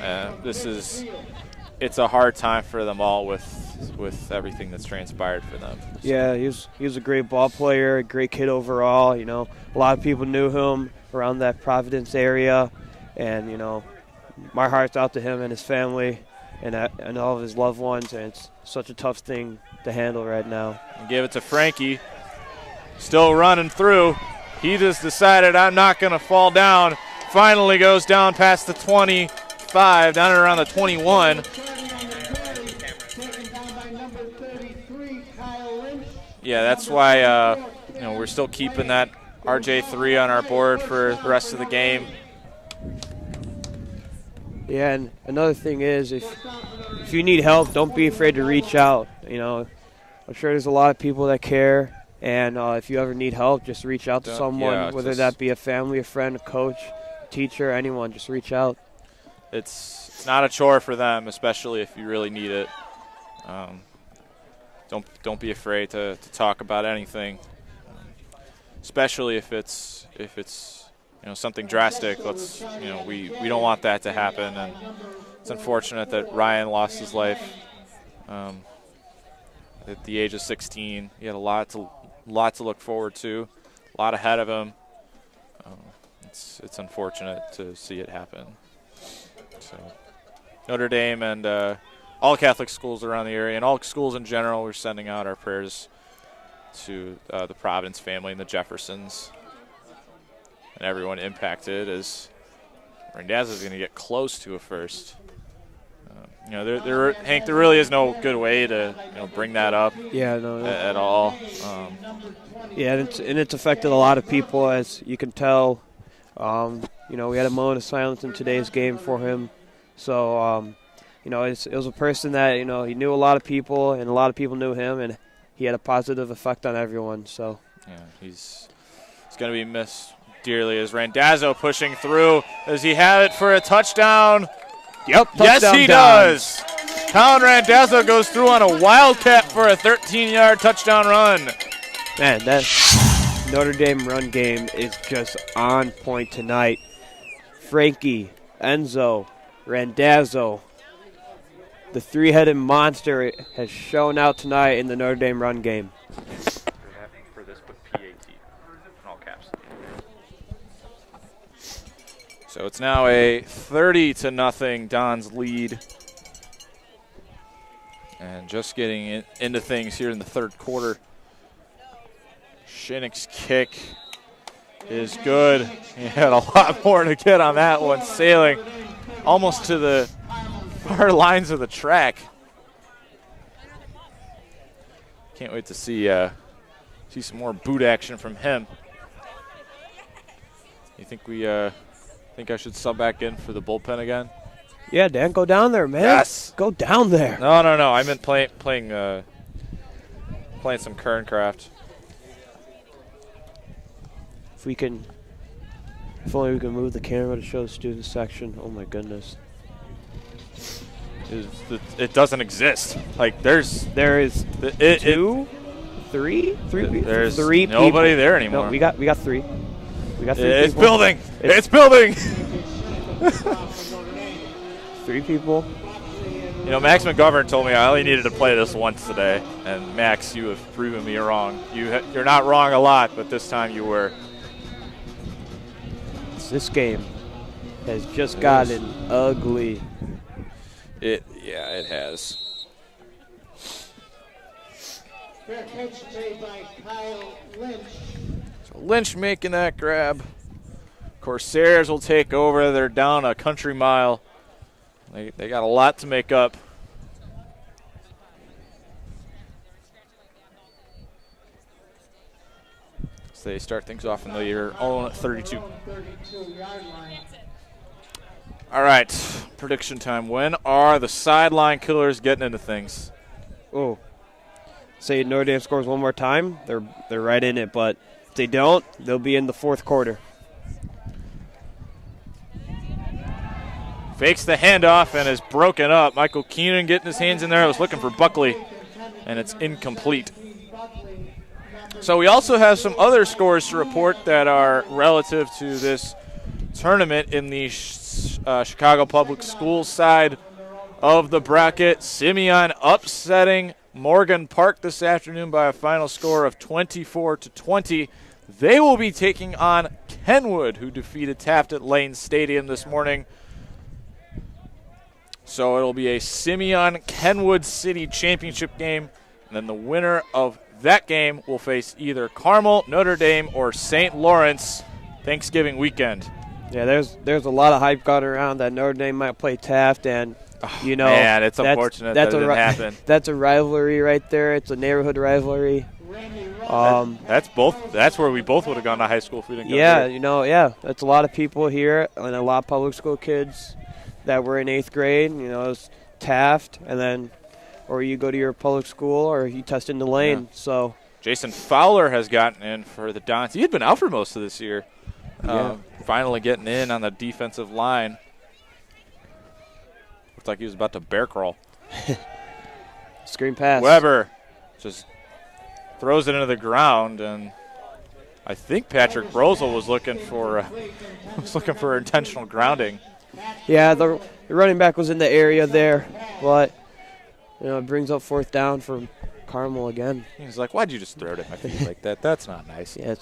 It's a hard time for them all with everything that's transpired for them. Yeah, he was a great ball player, a great kid overall. You know, a lot of people knew him around that Providence area, and my heart's out to him and his family and all of his loved ones, and it's such a tough thing to handle right now. Give it to Frankie. Still running through. He just decided, I'm not going to fall down. finally goes down past the 25, down at around the 21. Yeah, that's why we're still keeping that RJ3 on our board for the rest of the game. Yeah, and another thing is, if you need help, don't be afraid to reach out. I'm sure there's a lot of people that care, and if you ever need help, just reach out to someone, whether that be a family, a friend, a coach, teacher, anyone. Just reach out. It's not a chore for them, especially if you really need it. Don't be afraid to talk about anything, especially if it's something drastic. We don't want that to happen, and it's unfortunate that Ryan lost his life at the age of 16. He had a lot to look forward to, a lot ahead of him. It's unfortunate to see it happen. So Notre Dame and all Catholic schools around the area and all schools in general, we're sending out our prayers to the Providence family and the Jeffersons and everyone impacted, as Randazzo is going to get close to a first. Hank, there really is no good way to bring that up at all. Yeah, and it's affected a lot of people, as you can tell. We had a moment of silence in today's game for him. So, it was a person that, he knew a lot of people, and a lot of people knew him, and he had a positive effect on everyone. So, yeah, he's going to be missed dearly, as Randazzo pushing through. Does he have it for a touchdown? Yep. Yes, he does. Colin Randazzo goes through on a wildcat for a 13-yard touchdown run. Man, that Notre Dame run game is just on point tonight. Frankie, Enzo, Randazzo, the three-headed monster has shown out tonight in the Notre Dame run game. For this, put PAT in all caps. So it's now a 30-0 Don's lead. And just getting into things here in the third quarter. Shinnick's kick is good. He had a lot more to get on that one, sailing almost to the far lines of the track. Can't wait to see some more boot action from him. You think I should sub back in for the bullpen again? Yeah, Dan, go down there, man. Yes. Go down there. No. I meant playing some Kerncraft. If only we can move the camera to show the student section. Oh my goodness. It doesn't exist. Like there is three there's three nobody people. there anymore. No, we got three. We got three. It's people. building. It's building. 3 people. Max McGovern told me I only needed to play this once today, and Max, you have proven me wrong. You're not wrong a lot, but this time you were. This game has just gotten ugly. It has. Fair catch made by Kyle Lynch. So Lynch making that grab. Corsairs will take over. They're down a country mile. They got a lot to make up. So they start things off in their own 32. All right, prediction time. When are the sideline killers getting into things? Oh, say Notre Dame scores one more time, they're right in it. But if they don't, they'll be in the fourth quarter. Fakes the handoff and is broken up. Michael Keenan getting his hands in there. I was looking for Buckley, and it's incomplete. So we also have some other scores to report that are relative to this tournament in the Chicago Public Schools side of the bracket. Simeon upsetting Morgan Park this afternoon by a final score of 24-20. They will be taking on Kenwood, who defeated Taft at Lane Stadium this morning. So it'll be a Simeon-Kenwood City championship game, and then the winner of that game will face either Carmel, Notre Dame, or St. Lawrence Thanksgiving weekend. Yeah, there's a lot of hype going around that Notre Dame might play Taft, and man, it's unfortunate that it didn't happen. That's a rivalry right there. It's a neighborhood rivalry. That's where we both would have gone to high school if we didn't go here. That's a lot of people here and a lot of public school kids that were in 8th grade. It's Taft, and then or you go to your public school or you test in the lane. Yeah. So Jason Fowler has gotten in for the Dons. He had been out for most of this year. Finally getting in on the defensive line. Looked like he was about to bear crawl. Screen pass. Weber just throws it into the ground, and I think Patrick Brosel was looking for intentional grounding. Yeah, the running back was in the area there, but it brings up 4th down for Carmel again. He's like, "Why'd you just throw it at my feet like that? That's not nice." Yeah,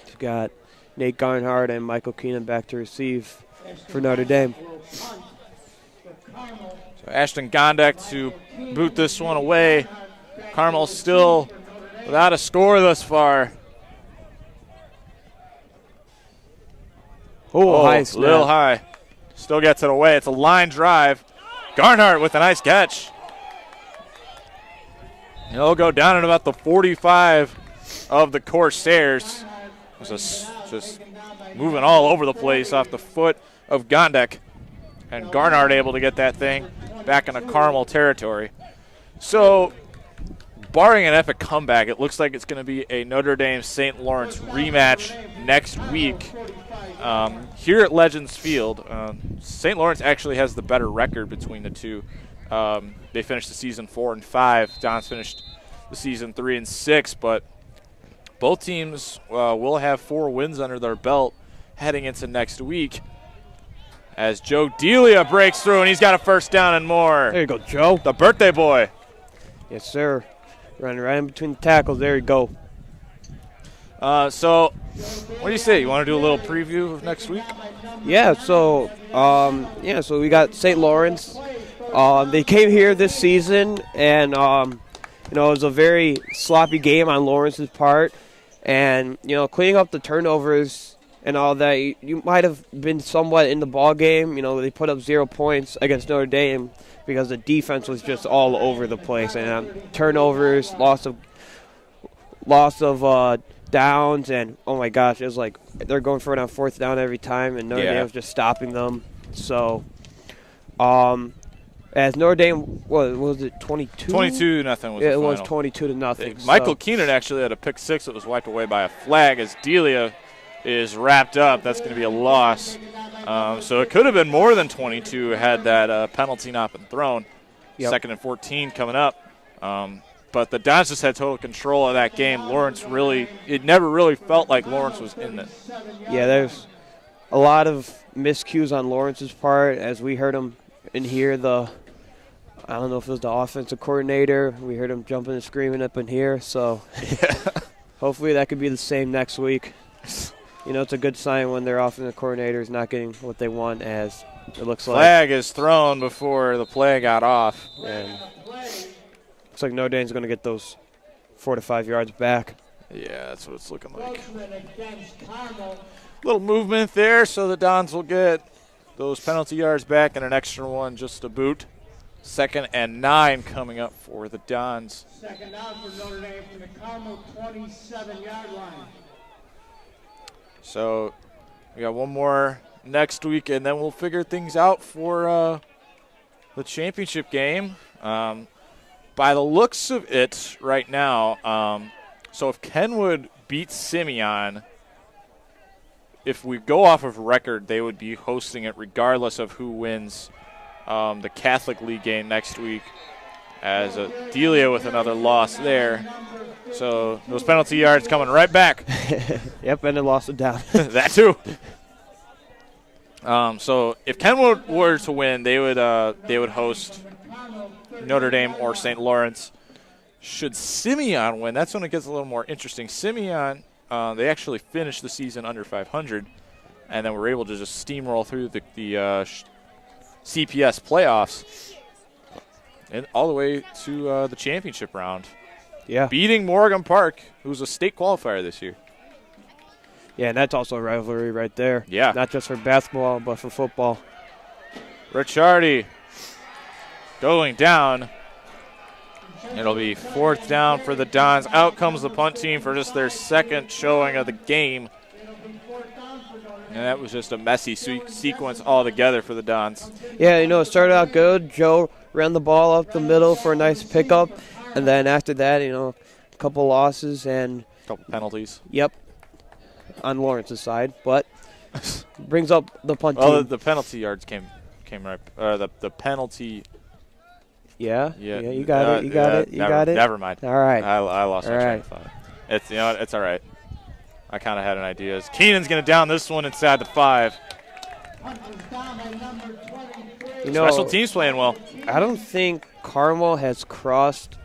you've got Nate Garnhart and Michael Keenan back to receive for Notre Dame. So Ashton Gondek to boot this one away. Carmel still without a score thus far. High snap. A little high. Still gets it away. It's a line drive. Garnhart with a nice catch. He'll go down at about the 45 of the Corsairs. Just moving all over the place off the foot of Gondek. And Garnhart able to get that thing back into Carmel territory. So, barring an epic comeback, it looks like it's going to be a Notre Dame-St. Lawrence rematch next week here at Legends Field. St. Lawrence actually has the better record between the two. They finished the season 4-5. Dons finished the season 3-6, but both teams will have 4 wins under their belt heading into next week. As Joe Delia breaks through, and he's got a first down and more. There you go, Joe. The birthday boy. Yes, sir. Running right in between the tackles. There you go. So, what do you say? You want to do a little preview of next week? Yeah, so we got St. Lawrence. They came here this season, and it was a very sloppy game on Lawrence's part. And, cleaning up the turnovers and all that, you might have been somewhat in the ball game. They put up 0 points against Notre Dame because the defense was just all over the place. And turnovers, loss of downs, and oh my gosh, it was like they're going for it on 4th down every time, and Notre Dame was just stopping them. So, as Notre Dame, what was it, 22? 22-0 was the final. It was 22-0. Michael Keenan actually had a pick 6 that was wiped away by a flag as Delia is wrapped up. That's going to be a loss. So it could have been more than 22 had that penalty not been thrown. Yep. 2nd and 14 coming up. But the Dons just had total control of that game. It never really felt like Lawrence was in it. Yeah, there's a lot of miscues on Lawrence's part. As we heard him in here, I don't know if it was the offensive coordinator. We heard him jumping and screaming up in here. So hopefully that could be the same next week. It's a good sign when their offensive coordinator is not getting what they want, as it looks like. Flag is thrown before the play got off. And looks like Notre Dame's going to get those 4 to 5 yards back. Yeah, that's what it's looking like. Little movement there, so the Dons will get those penalty yards back and an extra one just to boot. 2nd and 9 coming up for the Dons. 2nd down for Notre Dame from the Carmel 27-yard line. So we got one more next week, and then we'll figure things out for the championship game. By the looks of it right now, so if Kenwood beats Simeon, if we go off of record, they would be hosting it regardless of who wins the Catholic League game next week, as Delia with another loss there. So those penalty yards coming right back. Yep, and then lost it down. That too. So if Kenwood were to win, they would host Notre Dame or St. Lawrence. Should Simeon win, that's when it gets a little more interesting. Simeon, they actually finished the season under 500, and then were able to just steamroll through the CPS playoffs and all the way to the championship round. Yeah. Beating Morgan Park, who's a state qualifier this year. Yeah, and that's also a rivalry right there. Yeah. Not just for basketball, but for football. Ricciardi going down. It'll be 4th down for the Dons. Out comes the punt team for just their second showing of the game. And that was just a messy sequence altogether for the Dons. Yeah, it started out good. Joe ran the ball up the middle for a nice pickup. And then after that, a couple losses and A couple penalties. Yep, on Lawrence's side, but brings up the punt Well, team. the penalty yards came right. The penalty. Yeah, Yeah, you got it. You got it. Never mind. All right. I lost my train of thought. It's it's all right. I kind of had an idea. Keenan's gonna down this one inside the 5. Special teams playing well. I don't think Carmel has crossed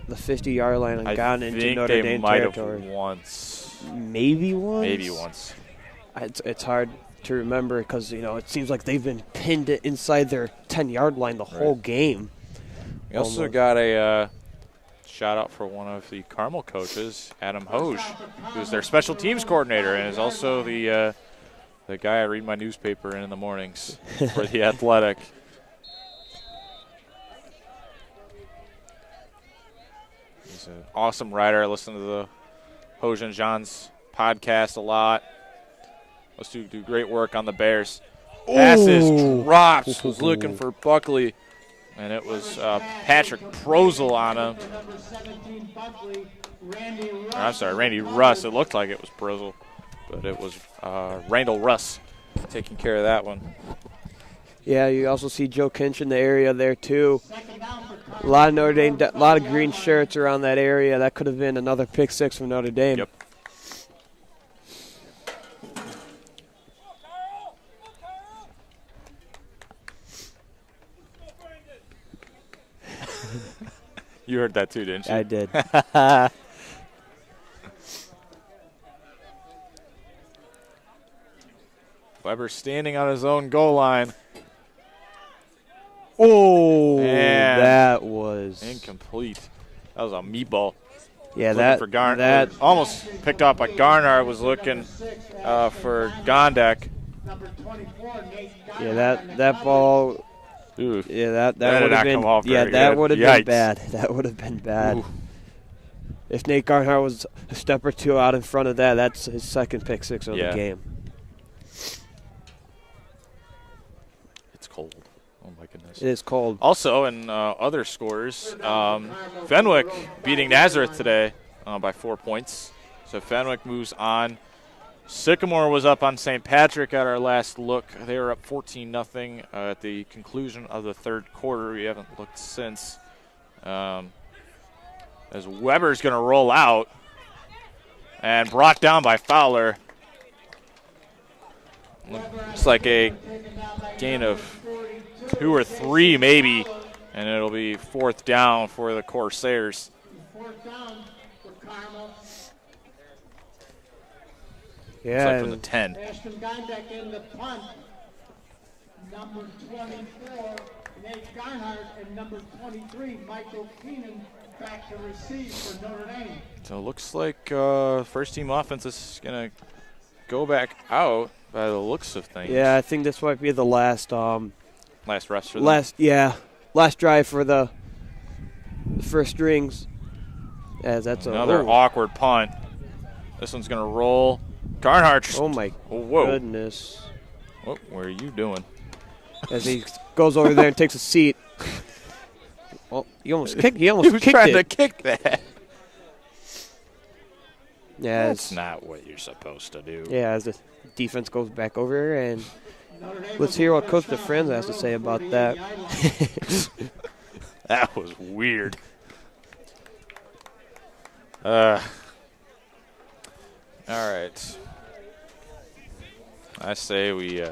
the 50-yard line and gone into Notre Dame territory. Might have once. Maybe once. Maybe once. It's hard to remember because it seems like they've been pinned inside their 10-yard line the whole game. We also got a shout out for one of the Carmel coaches, Adam Hoge, who's their special teams coordinator and is also the guy I read my newspaper in the mornings for the Athletic. He's an awesome writer. I listen to the Hoge and John's podcast a lot. Let's do great work on the Bears. Passes, drops, was looking for Buckley. And it was Patrick Prozel on him. I'm sorry, Randy Russ. It looked like it was Prozel, but it was Randall Russ taking care of that one. Yeah, you also see Joe Kinch in the area there too. A lot of Notre Dame, a lot of green shirts around that area. That could have been another pick 6 from Notre Dame. Yep. You heard that too, didn't you? I did. Weber standing on his own goal line. Oh, Man. that was Incomplete. That was a meatball. Yeah, Looking that for almost picked up by Garnard. Was looking for Gondek. Yeah, that ball. Ooh. Yeah, that That would have been. Yeah, that would have been bad. That would have been bad. Ooh. If Nate Garnard was a step or two out in front of that, that's his second pick 6 of the game. It's cold. Oh my goodness. It is cold. Also, in other scores, Fenwick beating Nazareth today by 4 points. So Fenwick moves on. Sycamore was up on St. Patrick at our last look. They were up 14-0 at the conclusion of the third quarter. We haven't looked since. As Weber's going to roll out and brought down by Fowler. Looks like a gain of 2 or 3 maybe, and it'll be 4th down for the Corsairs. 4th down for Carmel. Yeah. Like from the 10. Ashton Gondek in the punt. Number 24, Nate Garnard, and number 23, Michael Keenan, back to receive for Notre Dame. So it looks like first team offense is going to go back out by the looks of things. Yeah, I think this might be the last. Last rest for them. Last drive for the first strings. As that's another awkward punt. This one's going to roll. Garnhart. Oh my goodness! What are you doing? As he goes over there and takes a seat. Well, he almost kicked. He was trying to kick that. Yeah, that's not what you're supposed to do. Yeah, as the defense goes back over, and let's hear what Coach DeFranz has to say about that. That was weird. All right. I say we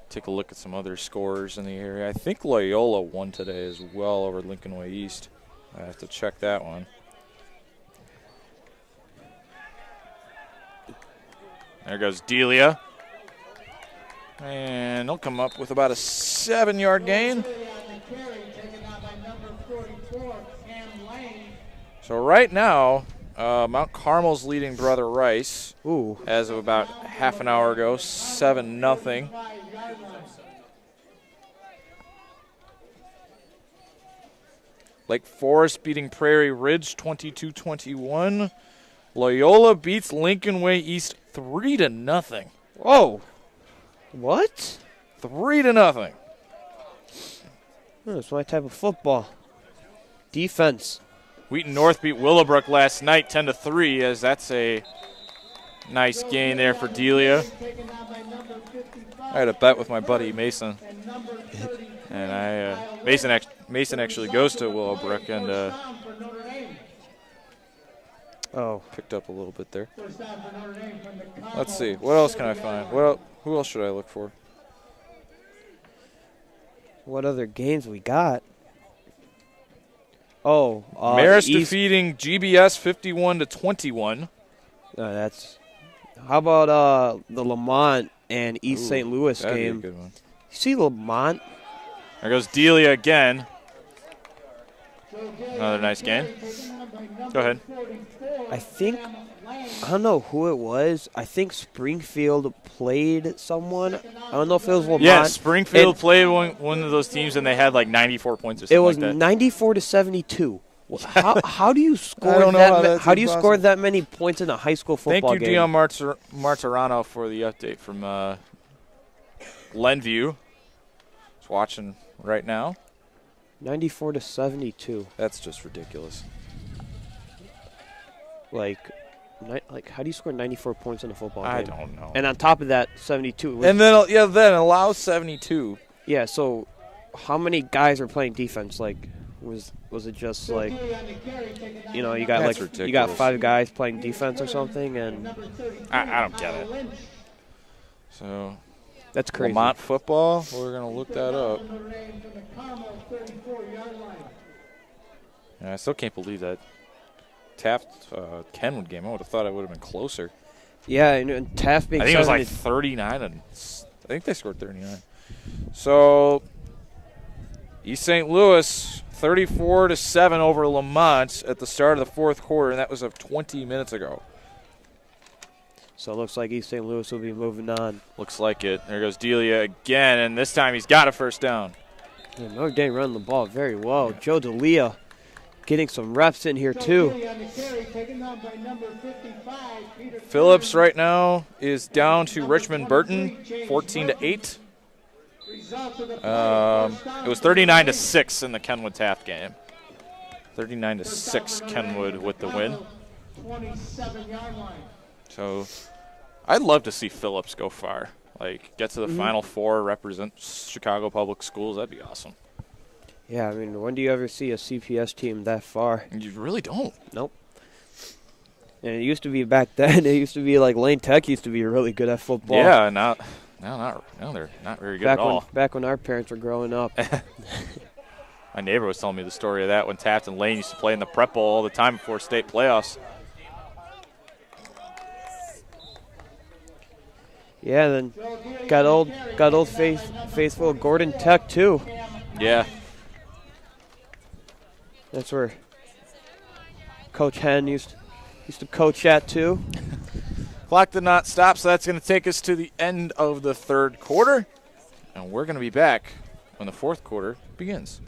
take a look at some other scores in the area. I think Loyola won today as well over Lincoln Way East. I have to check that one. There goes Delia. And he'll come up with about a 7-yard gain. So right now, Mount Carmel's leading Brother Rice. Ooh. As of about half an hour ago, 7-0. Lake Forest beating Prairie Ridge 22-21. Loyola beats Lincoln Way East 3-0. Whoa. What? 3-0. That's my type of football. Defense. Wheaton North beat Willowbrook last night 10-3, as that's a nice gain there for Delia. I had a bet with my buddy Mason, and Mason actually goes to Willowbrook and picked up a little bit there. Let's see, what else can I find? Who else should I look for? What other games we got? Oh, Marist defeating GBS 51-21. That's. How about the Lamont and East St. Louis that'd game? Be a good one. You see Lamont? There goes Delia again. Another nice game. Go ahead. I don't know who it was. I think Springfield played someone. I don't know if it was Lamont. Yeah, Springfield played one of those teams, and they had like 94 points or something like that. It was 94-72. How do you score I don't know how do you score that many points in a high school football game? Thank you, Dion Martirano, for the update from Glenview. He's watching right now. 94-72. That's just ridiculous. Like, how do you score 94 points in a football game? I don't know. And on top of that, 72. And then allow 72. Yeah. So, how many guys are playing defense? Like, was it just like, you got 5 guys playing defense or something? And I don't get it. So that's crazy. Lamont football. We're gonna look that up. Yeah, I still can't believe that Taft Kenwood game. I would have thought it would have been closer. Yeah, and Taft being. I think it was like 39, and I think they scored 39. So East St. Louis 34-7 over Lamont at the start of the fourth quarter, and that was 20 minutes ago. So it looks like East St. Louis will be moving on. Looks like it. There goes Delia again, and this time he's got a first down. Yeah, Notre Dame running the ball very well. Joe D'Elia getting some reps in here too. Phillips right now is down to Richmond Burton, 14-8. It was 39-6 in the Kenwood Taft game. 39-6 Kenwood with the win. So I'd love to see Phillips go far. Like, get to the Final Four, represent Chicago Public Schools. That'd be awesome. Yeah, I mean, when do you ever see a CPS team that far? You really don't. Nope. And it used to be back then. It used to be like Lane Tech used to be really good at football. Yeah, now they're not very good at all. Back when our parents were growing up. My neighbor was telling me the story of that when Taft and Lane used to play in the Prep Bowl all the time before state playoffs. Yeah, then got old faithful Gordon Tech too. Yeah. That's where Coach Henn used to coach at too. Clock did not stop, so that's going to take us to the end of the third quarter. And we're going to be back when the fourth quarter begins.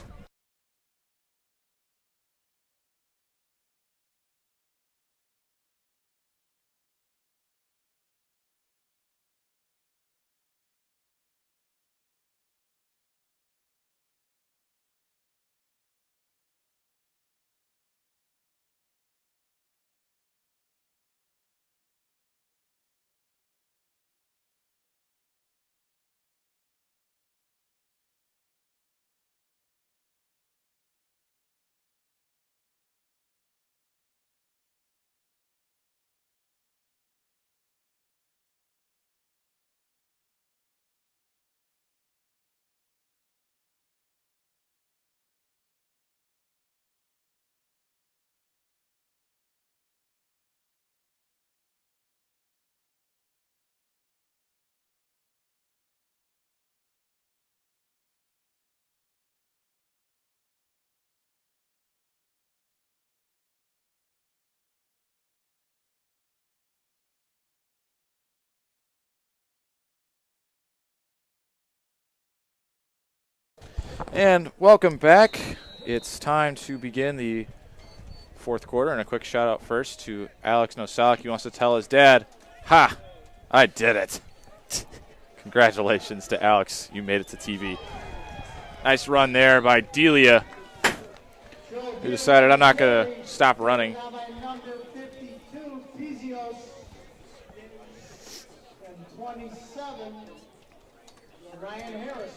And welcome back. It's time to begin the fourth quarter, and a quick shout out first to Alex Nosalik. He wants to tell his dad, "Ha, I did it." Congratulations to Alex. You made it to TV. Nice run there by Delia, who decided, I'm not going to stop running. Number 52, Pizios, and 27, Ryan Harris.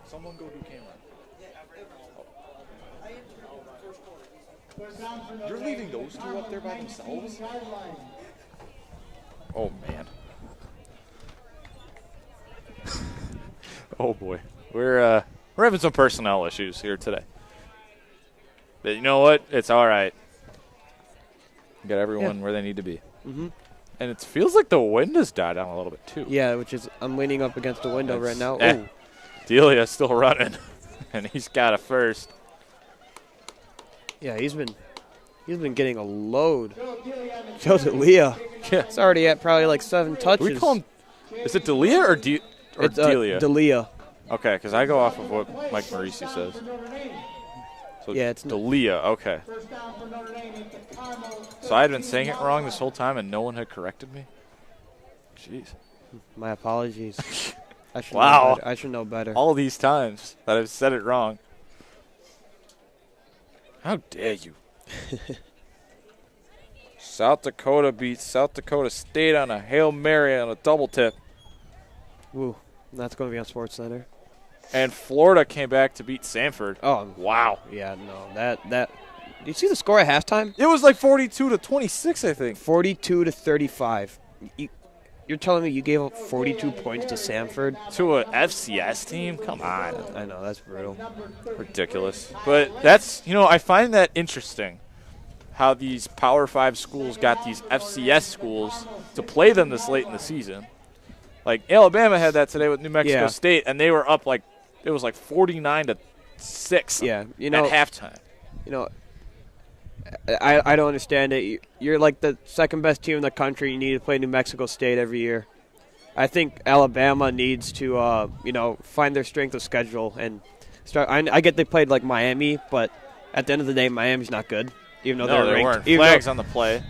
Someone go do camera. You're leaving those two up there by themselves? Oh, man. Oh, boy. We're having some personnel issues here today. But you know what? It's all right. Got everyone where they need to be. Mm-hmm. And it feels like the wind has died down a little bit, too. Yeah, which is I'm leaning up against the window right now. Ooh. Delia's still running, and he's got a first. Yeah, he's been getting a load. Joe Delia. Yeah. It's already at probably like 7 touches. Do we call him? Is it Delia or Delia? Delia. Okay, because I go off of what Mike Marisi says. So Yeah, it's Delia. Okay. So I had been saying it wrong this whole time, and no one had corrected me. Jeez. My apologies. I should Wow. know better. I should know better. All these times that I've said it wrong. How dare you? South Dakota beats South Dakota State on a Hail Mary on a double tip. Woo. That's going to be on SportsCenter. And Florida came back to beat Samford. Oh, Wow. yeah, no. That. Did you see the score at halftime? It was like 42-26, I think. 42-35. You're telling me you gave up 42 points to Samford? To a FCS team? Come on. I know, that's brutal. Ridiculous. But that's, I find that interesting how these Power 5 schools got these FCS schools to play them this late in the season. Like, Alabama had that today with New Mexico State, and they were up it was like 49-6 Yeah, at halftime. I don't understand it. You're like the second best team in the country. You need to play New Mexico State every year. I think Alabama needs to, find their strength of schedule and start. I get they played like Miami, but at the end of the day, Miami's not good. Even though they're ranked. Weren't. Flags on the play.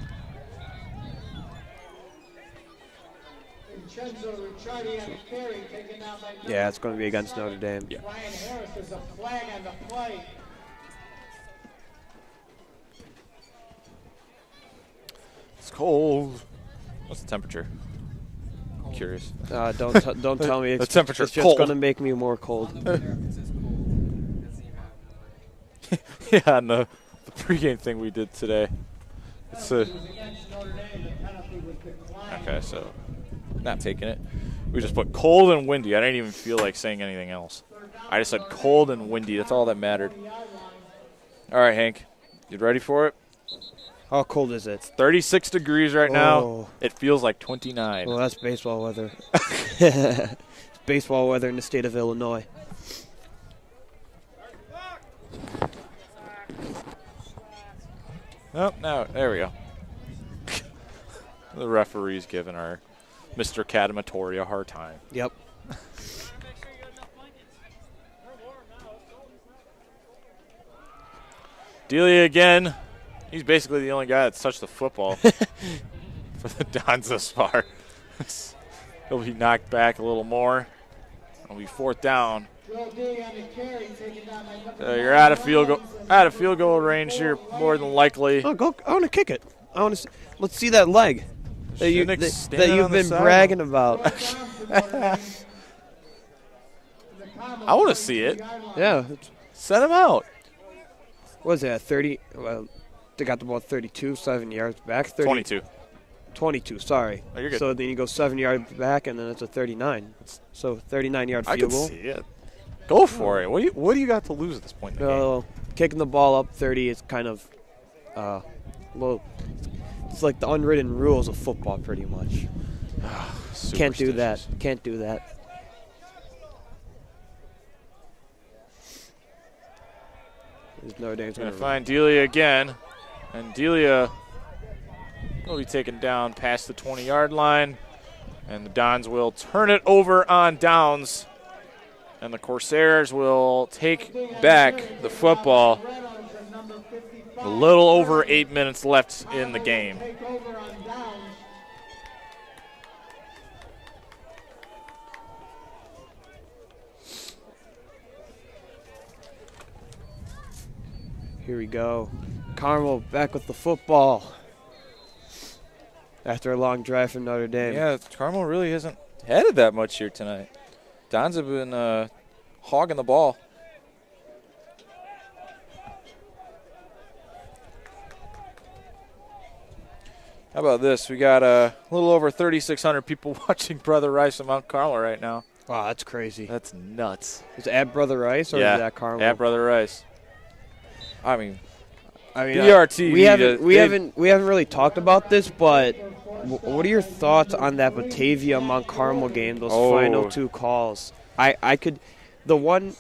Yeah, it's going to be against Notre Dame. Yeah. Ryan Harris, there's a flag on the play. It's cold. What's the temperature? I'm curious. Don't tell me. The temperature's it's just cold. going to make me more cold. Yeah, and the pregame thing we did today. It's okay, so not taking it. We just put cold and windy. I didn't even feel like saying anything else. I just said cold and windy. That's all that mattered. All right, Hank, you ready for it? How cold is it? 36 degrees right now. Oh. It feels like 29. Well, that's baseball weather. It's baseball weather in the state of Illinois. Oh, no, there we go. The referee's giving our Mr. Cadamatori a hard time. Yep. Delia again. He's basically the only guy that's touched the football for the Dons thus far. He'll be knocked back a little more. It'll be fourth down. So you're out of field goal range here, more than likely. Oh, go! I want to kick it. Let's see that leg that you've been bragging about. I want to see it. Yeah. Send him out. What was that? 30? Well, they got the ball 32, 7 yards back. 22. 22. Sorry. Oh, you're good. So then you go 7 yards back, and then it's a 39. So 39-yard field goal. I can see it. Go for it. What do you got to lose at this point in the game? Kicking the ball up 30 is kind of it's like the unwritten rules of football, pretty much. Can't do that. Can't do that. Notre Dame's going to find Delia again. And Delia will be taken down past the 20-yard line. And the Dons will turn it over on downs And the Corsairs will take back the football. A little over 8 minutes left in the game. Here we go. Carmel back with the football after a long drive from Notre Dame. Yeah, Carmel really hasn't headed that much here tonight. Dons have been hogging the ball. How about this? We got a little over 3,600 people watching Brother Rice in Mount Carmel right now. Wow, that's crazy. That's nuts. Is it at Brother Rice or is it at Carmel? At Brother Rice. I mean, BRT. We haven't really talked about this, but what are your thoughts on that Batavia Mount Carmel game? Those final two calls. I could, the one.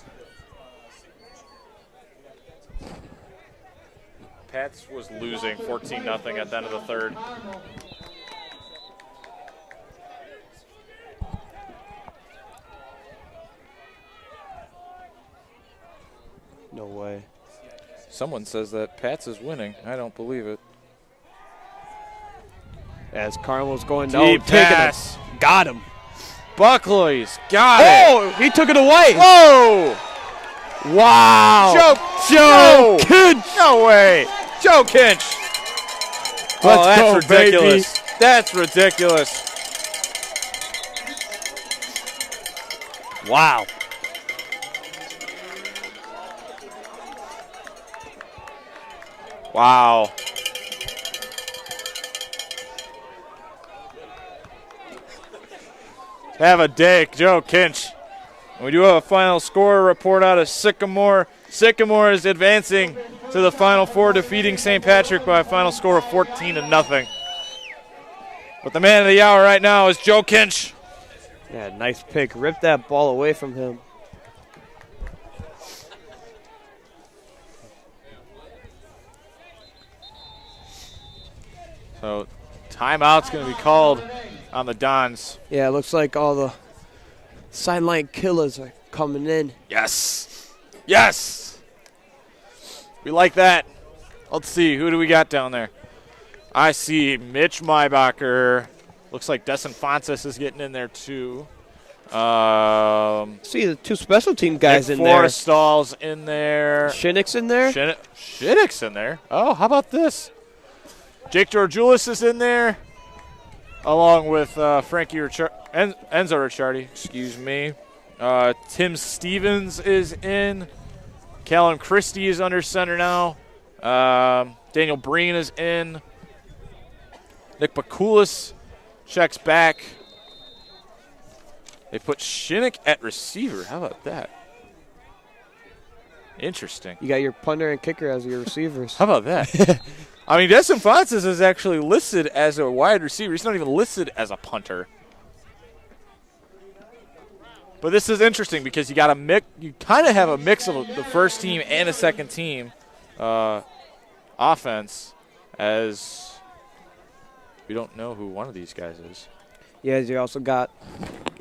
Pats was losing 14-0 at the end of the third. No way. Someone says that Pats is winning. I don't believe it. As Carmel's going down, Deep pass. Got him. Buckley's got it. Oh, he took it away. Whoa. Wow. Joe Kinch. No way. Joe Kinch. Let's that's go, ridiculous. baby. That's ridiculous. Wow. Wow. Have a day, Joe Kinch. We do have a final score report out of Sycamore. Sycamore is advancing to the Final Four, defeating St. Patrick by a final score of 14-0. But the man of the hour right now is Joe Kinch. Yeah, nice pick. Ripped that ball away from him. So timeout's going to be called on the Dons. Yeah, it looks like all the sideline killers are coming in. Yes. Yes. We like that. Let's see. Who do we got down there? I see Mitch Maybacher. Looks like Desinfantis is getting in there too. See the two special team guys Nick in there. Forrestal's in there. Shinnick's in there. Shinnick's in there. Oh, how about this? Jake Georgioulis is in there, along with Frankie Enzo Ricciardi. Excuse me. Tim Stevens is in. Callum Christie is under center now. Daniel Breen is in. Nick Bakulis checks back. They put Shinnick at receiver. How about that? Interesting. You got your punter and kicker as your receivers. How about that? I mean, Desinfantis is actually listed as a wide receiver. He's not even listed as a punter. But this is interesting because you got a mix. You kind of have a mix of the first team and a second team offense, as we don't know who one of these guys is. Yeah, you also got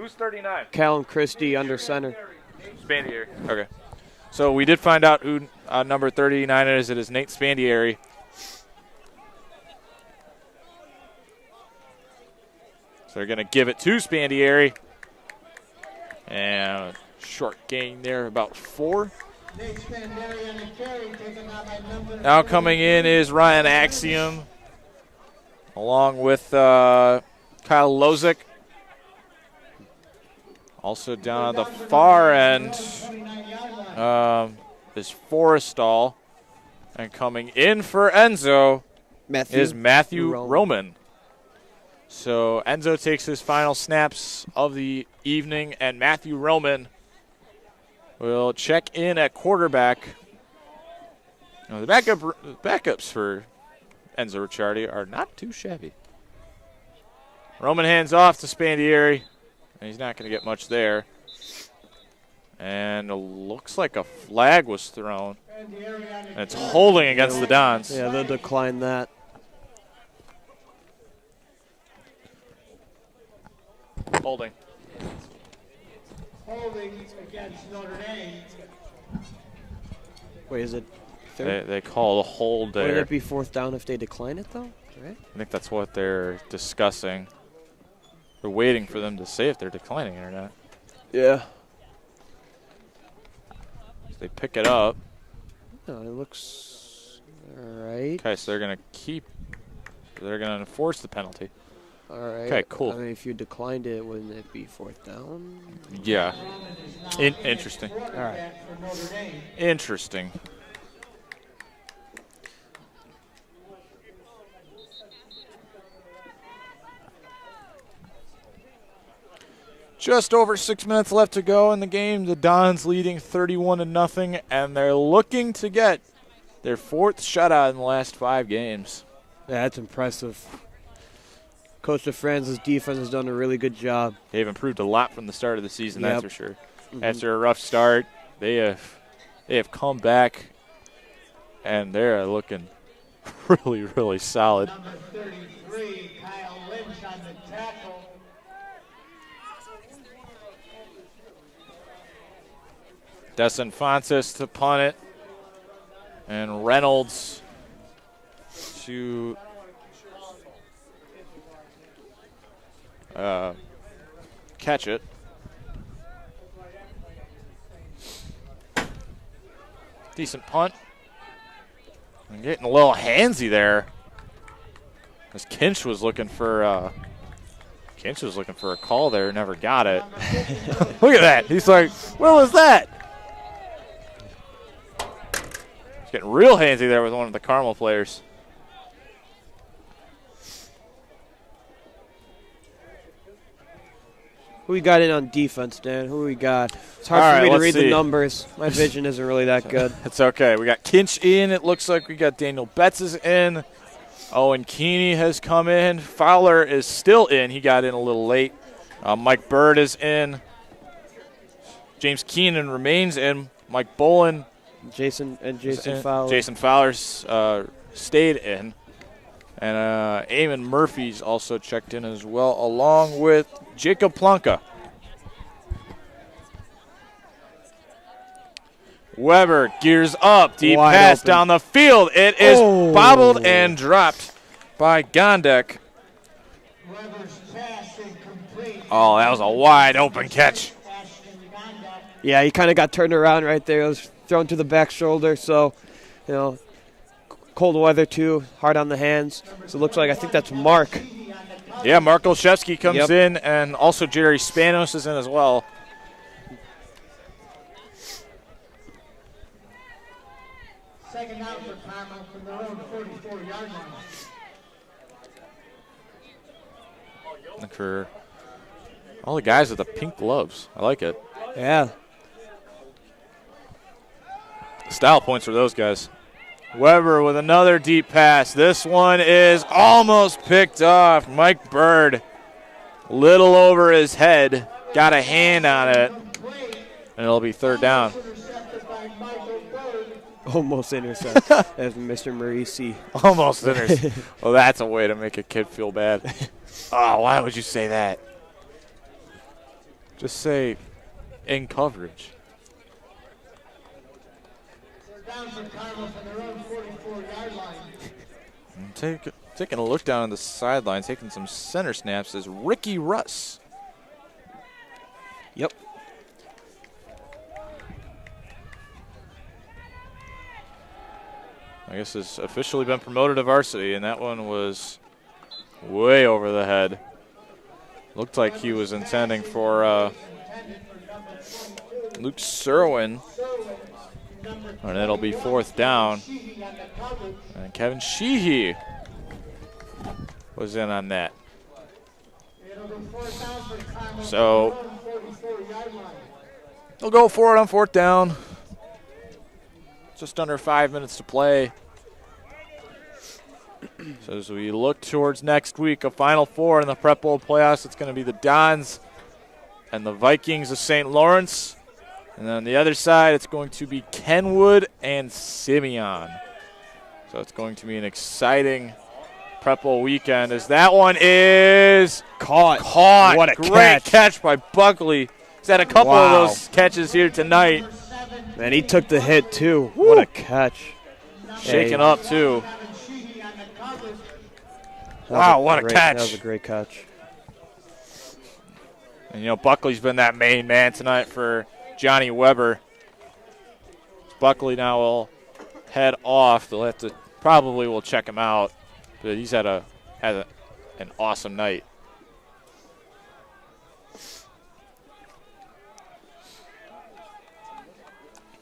Who's 39? Callum Christie under center. Spandieri. Okay. So we did find out who number 39 is. It is Nate Spandieri. So they're going to give it to Spandieri. And short gain there, about 4. Now coming in is Ryan Axiom, along with Kyle Lozick. Also down on the far end is Forrestal. And coming in for Enzo is Matthew Roman. So Enzo takes his final snaps of the evening, and Matthew Roman will check in at quarterback. Now, the backups for Enzo Ricciardi are not too shabby. Roman hands off to Spandieri, and he's not going to get much there. And it looks like a flag was thrown. And it's holding against the Dons. Yeah, they'll decline that. Holding. holding against Notre Dame. Wait, is it third? They call a hold there. Would it be 4th down if they decline it, though? Right? I think that's what they're discussing. They're waiting for them to say if they're declining it or not. Yeah. So they pick it up. No, it looks all right. Okay, so they're going to they're going to enforce the penalty. All right. Okay, cool. I mean, if you declined it, wouldn't it be 4th down? Yeah. Interesting. All right. Interesting. Just over 6 minutes left to go in the game. The Dons leading 31-0, and they're looking to get their 4th shutout in the last 5 games. Yeah, that's impressive. Coach DeFrance's defense has done a really good job. They've improved a lot from the start of the season, Yep. that's for sure. Mm-hmm. After a rough start, they have come back, and they're looking really, really solid. Number 33, Kyle Lynch on the tackle. Desinfantis to punt it, and Reynolds to catch it. Decent punt. And getting a little handsy there. As Kinch was looking for a call there, never got it. Look at that. He's like, what was that? He's getting real handsy there with one of the Carmel players. Who we got in on defense, Dan? Who we got? It's hard All for right, me to let's read see. the numbers. My vision isn't really that good. It's okay. We got Kinch in. It looks like we got Daniel Betts is in. Owen Keeney has come in. Fowler is still in. He got in a little late. Mike Bird is in. James Keenan remains in. Mike Bolin. Jason in. Fowler. Jason Fowler's stayed in. And Eamon Murphy's also checked in as well, along with Jacob Plonka. Weber gears up. Deep Wide pass open. down the field. It is bobbled and dropped by Gondek. Weber's pass incomplete. Oh, that was a wide open catch. Yeah, he kind of got turned around right there. It was thrown to the back shoulder, so, you know, cold weather too, hard on the hands. So it looks like, I think that's Mark. Yeah, Mark Olszewski comes Yep. in, and also Jerry Spanos is in as well. Second down for Carmel from their own 44-yard line. Look for all the guys with the pink gloves. I like it. Yeah. Style points for those guys. Weber with another deep pass. This one is almost picked off. Mike Bird, little over his head, got a hand on it, and it'll be 3rd down. Intercepted by Michael Bird. Almost intercepted. That's Mr. Marisi. Almost intercepted. Well, that's a way to make a kid feel bad. Oh, why would you say that? Just say in coverage. Down for Carmel from their own 44-yard line. And taking a look down on the sideline, taking some center snaps is Ricky Russ. Yep. I guess has officially been promoted to varsity, and that one was way over the head. Looked like he was intending for Luke Serwin. And it'll be 4th down. And Kevin Sheehy was in on that. So they'll go for it on 4th down. Just under 5 minutes to play. So as we look towards next week, a Final Four in the Prep Bowl playoffs, it's going to be the Dons and the Vikings of St. Lawrence. And then on the other side, it's going to be Kenwood and Simeon. So it's going to be an exciting Prep Bowl weekend as that one is Caught. caught. What a Great catch. catch by Buckley. He's had a couple Wow. of those catches here tonight. Man, he took the hit, too. What a catch. Shaking up, too. Wow, what a catch. That was a great catch. And, Buckley's been that main man tonight for Johnny Weber. Buckley now will head off. They'll have to probably will check him out, but he's had an awesome night.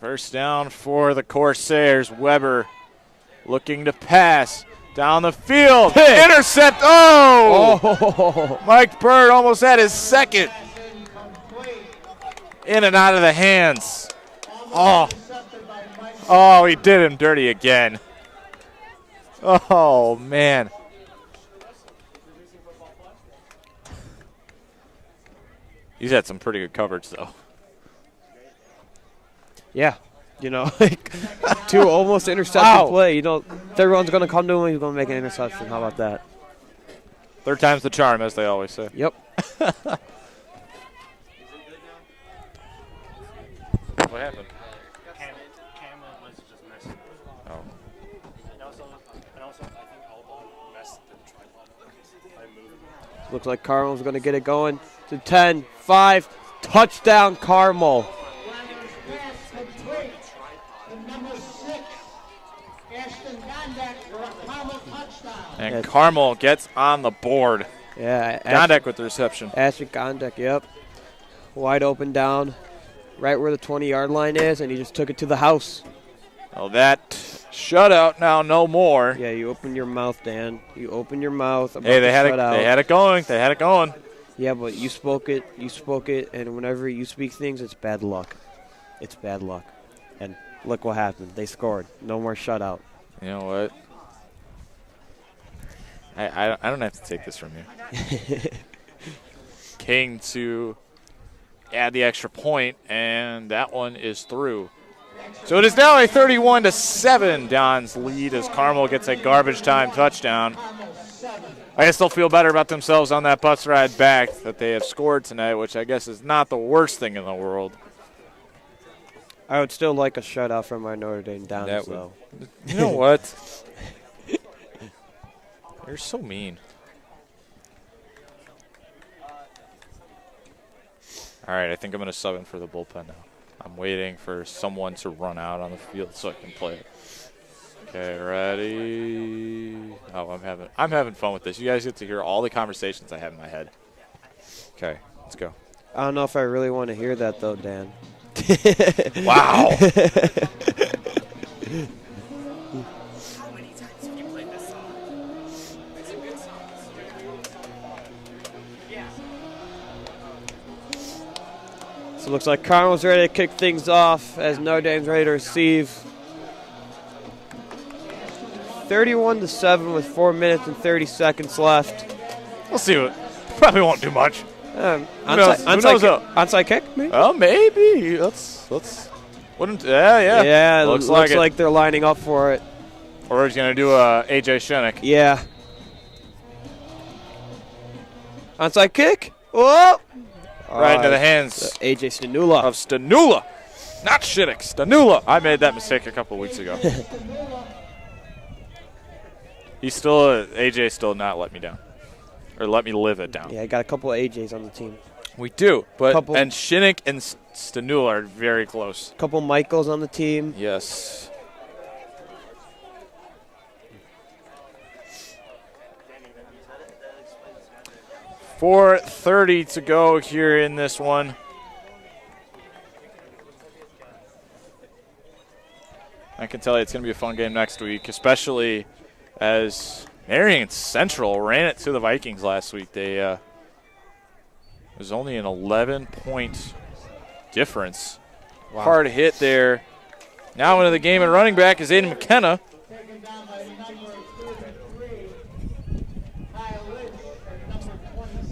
First down for the Corsairs. Weber looking to pass down the field. Intercept. Oh! Mike Bird almost had his second. In and out of the hands. Oh, he did him dirty again. Oh, man. He's had some pretty good coverage, though. Yeah. Like 2 almost intercepted play. Third one's going to come to him. He's going to make an interception. How about that? Third time's the charm, as they always say. Yep. What happened? Carmel was just messing. Oh. And also, I think Alba messed the tripod by moving. Looks like Carmel's going to get it going to 10, 5, touchdown Carmel. And Carmel gets on the board. Yeah. Gondek with the reception. Ashton Gondek, yep. Wide open down, right where the 20-yard line is, and he just took it to the house. Oh, that shutout now no more. Yeah, you open your mouth, Dan. You open your mouth. Hey, they had it going. They had it going. Yeah, but you spoke it, and whenever you speak things, it's bad luck. It's bad luck. And look what happened. They scored. No more shutout. You know what? I don't have to take this from you. King to add the extra point, and that one is through. So it is now a 31-7 Don's lead as Carmel gets a garbage time touchdown. I guess they'll feel better about themselves on that bus ride back that they have scored tonight, which I guess is not the worst thing in the world. I would still like a shutout from our Notre Dame Dons, though. You know what? You're so mean. All right, I think I'm going to sub in for the bullpen now. I'm waiting for someone to run out on the field so I can play it. Okay, ready? Oh, I'm having fun with this. You guys get to hear all the conversations I have in my head. Okay, let's go. I don't know if I really want to hear that, though, Dan. Wow. How many times have you played this song? It's a good song. Yeah. So it looks like Carmel's ready to kick things off as Notre Dame's ready to receive. 31-7 with 4 minutes and 30 seconds left. We'll see. Probably won't do much. Onside kick, maybe? Oh, maybe. Let's. Wouldn't? Yeah. Yeah, looks like they're lining up for it. Or he's gonna do a AJ Shenik. Yeah. Onside kick. Whoa! Right into the hands AJ Stanula. of Stanula. Not Shenik, Stanula. I made that mistake a couple weeks ago. AJ still not let me down. Or let me live it down. Yeah, I got a couple of AJs on the team. We do, and Shenik and Stanula are very close. Couple Michaels on the team. Yes. .4:30 to go here in this one. I can tell you it's going to be a fun game next week, especially as Marion Central ran it to the Vikings last week. It was only an 11-point difference. Wow. Hard hit there. Now into the game and running back is Aiden McKenna.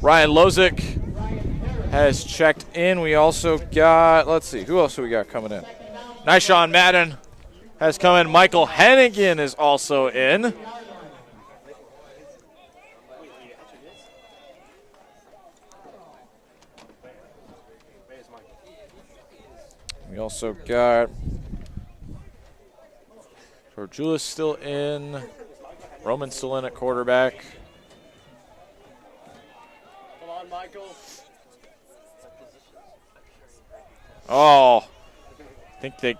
Ryan Lozick has checked in. We also got, let's see, who else do we got coming in? Nyshawn Madden has come in. Michael Hennigan is also in. We also got Julius still in. Roman still in at quarterback. Come on, Michael. Oh, I think they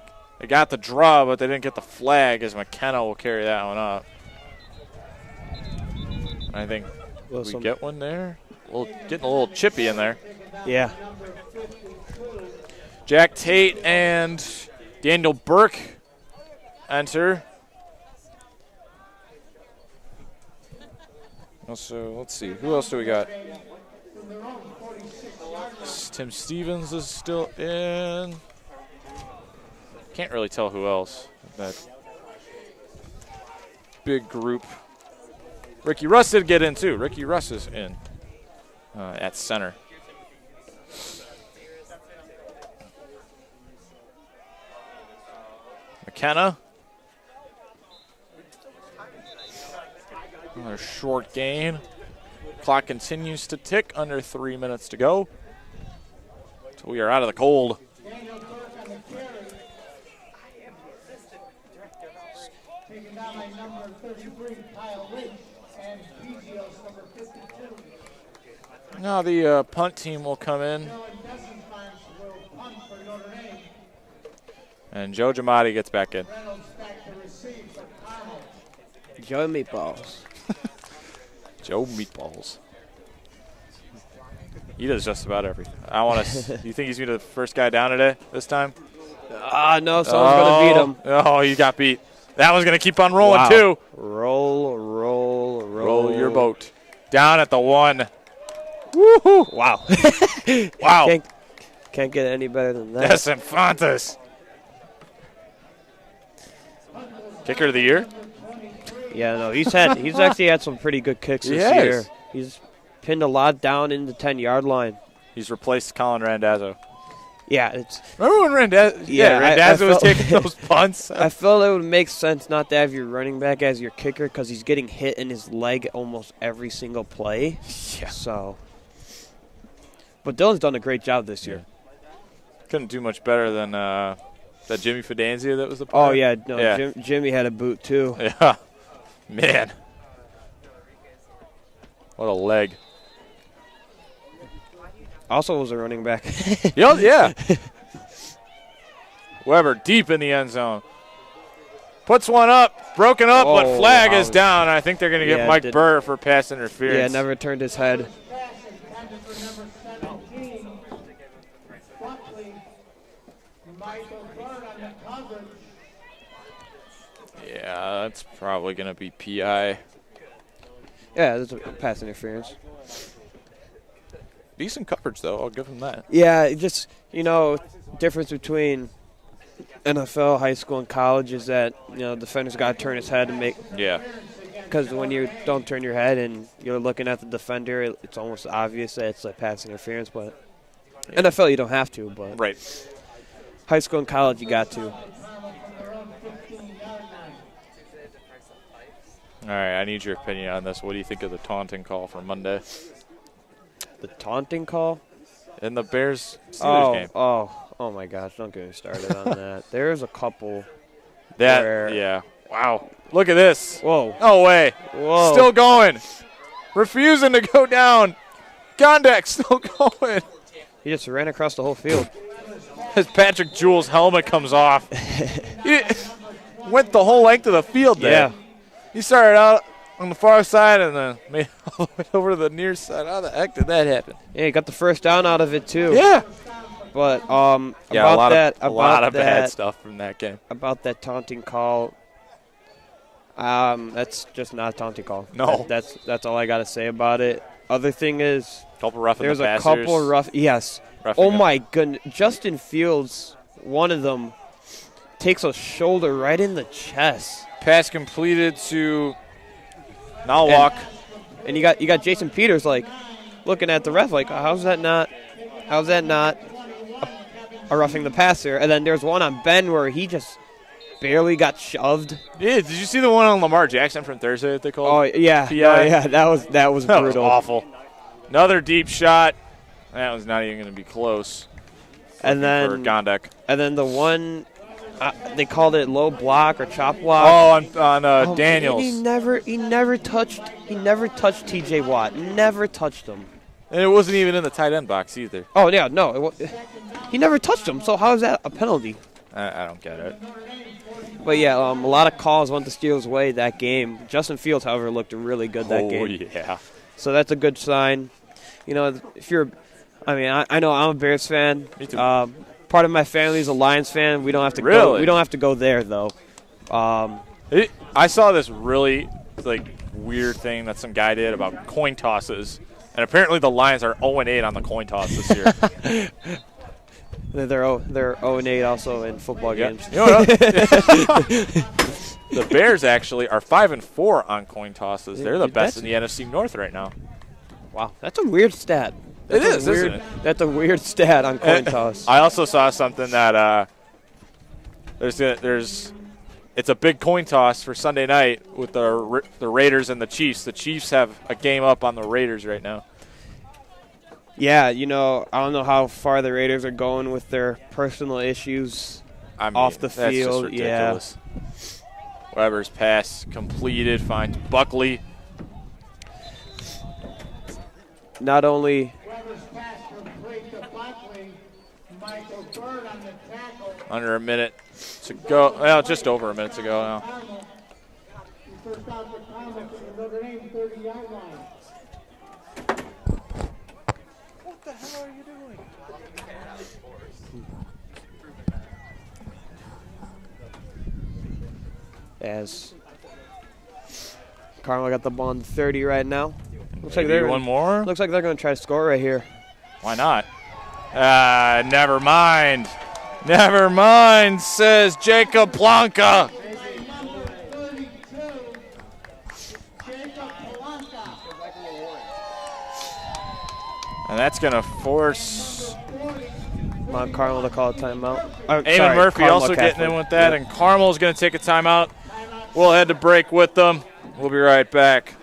got the draw, but they didn't get the flag, as McKenna will carry that one up. I think we get one there. Getting a little chippy in there. Yeah. Jack Tate and Daniel Burke enter. Also, let's see, who else do we got? Tim Stevens is still in. Can't really tell who else. That big group. Ricky Russ did get in too. Ricky Russ is in at center. McKenna. Another short gain. Clock continues to tick. Under 3 minutes to go. So we are out of the cold. Now the punt team will come in. And Joe Giamatti gets back in. Joe Meatballs. Joe Meatballs. He does just about everything. I want to. You think he's going to be the first guy down today this time? No, someone's going to beat him. Oh, he got beat. That was going to keep on rolling, too. Roll your boat. Down at the 1. Woohoo! Wow. Wow. Can't get any better than that. Desinfantes. Kicker of the year? Yeah, no, he's actually had some pretty good kicks this year. He's pinned a lot down in the 10-yard line. He's replaced Colin Randazzo. Yeah, it's. Remember when Randazzo was taking those punts? I felt it would make sense not to have your running back as your kicker because he's getting hit in his leg almost every single play. Yeah. So. But Dylan's done a great job this year. Couldn't do much better than that Jimmy Fidanzia that was the player. Oh, yeah. No, Jimmy had a boot, too. Yeah. Man. What a leg. Also was a running back. Yeah. Weber deep in the end zone. Puts one up. Broken up, but flag is down. I think they're going to get Mike Burr for pass interference. Yeah, never turned his head. Yeah, that's probably going to be PI. Yeah, that's a pass interference. Decent coverage, though. I'll give him that. Yeah, just, difference between NFL, high school, and college is that, defender's got to turn his head and make. Yeah. Because when you don't turn your head and you're looking at the defender, it's almost obvious that it's like pass interference. But NFL, you don't have to. But right. High school and college, you got to. All right, I need your opinion on this. What do you think of the taunting call for Monday? The taunting call? In the Bears-Steelers game. Oh my gosh, don't get me started on that. There's a couple yeah. Wow. Look at this. Whoa. No way. Whoa. Still going. Refusing to go down. Gondek still going. He just ran across the whole field. As Patrick Jewell's helmet comes off. He went the whole length of the field there. Yeah. He started out on the far side and then made all the way over to the near side. How the heck did that happen? Yeah, he got the first down out of it, too. Yeah. But a lot of bad stuff from that game. About that taunting call, that's just not a taunting call. No. That's all I got to say about it. Other thing is, there's a couple rough. Yes. Oh, my goodness. Justin Fields, one of them, takes a shoulder right in the chest. Pass completed to Nalwalk. And you got Jason Peters looking at the ref how's that not a roughing the passer? And then there's one on Ben where he just barely got shoved. Yeah, did you see the one on Lamar Jackson from Thursday that they called? Oh yeah, that was brutal. That was awful. Another deep shot. That was not even going to be close. And then for Gondek. And then the one, they called it low block or chop block. Oh, on Daniels. He never touched T.J. Watt. Never touched him. And it wasn't even in the tight end box either. Oh yeah, no, he never touched him. So how is that a penalty? I don't get it. But yeah, a lot of calls went the Steelers' way that game. Justin Fields, however, looked really good that game. Oh yeah. So that's a good sign. You know, I know I'm a Bears fan. Me too. Part of my family is a Lions fan. We don't have to Really? go. We don't have to go there though. I saw this really weird thing that some guy did about coin tosses, and apparently the Lions are 0-8 on the coin toss this year. They're 0-8 also in football games. You know what? The Bears actually are 5-4 on coin tosses. They're the best in the NFC North right now. Wow, that's a weird stat. Isn't it? That's a weird stat on coin toss. I also saw something that it's a big coin toss for Sunday night with the Raiders and the Chiefs. The Chiefs have a game up on the Raiders right now. Yeah, I don't know how far the Raiders are going with their personal issues off the field. That's just ridiculous. Yeah. Weber's pass completed, finds Buckley. Not only under a minute to go. Well, just over a minute to go now. What the hell are you doing? As Carmel got the ball on 30 right now. Looks like one more. Looks like they're going to try to score right here. Why not? Never mind. Never mind, says Jacob Blanca. And that's going to force Carmel to call a timeout. Eamon Murphy Carmel also Catholic. getting in with that, and Carmel's going to take a timeout. We'll head to break with them. We'll be right back.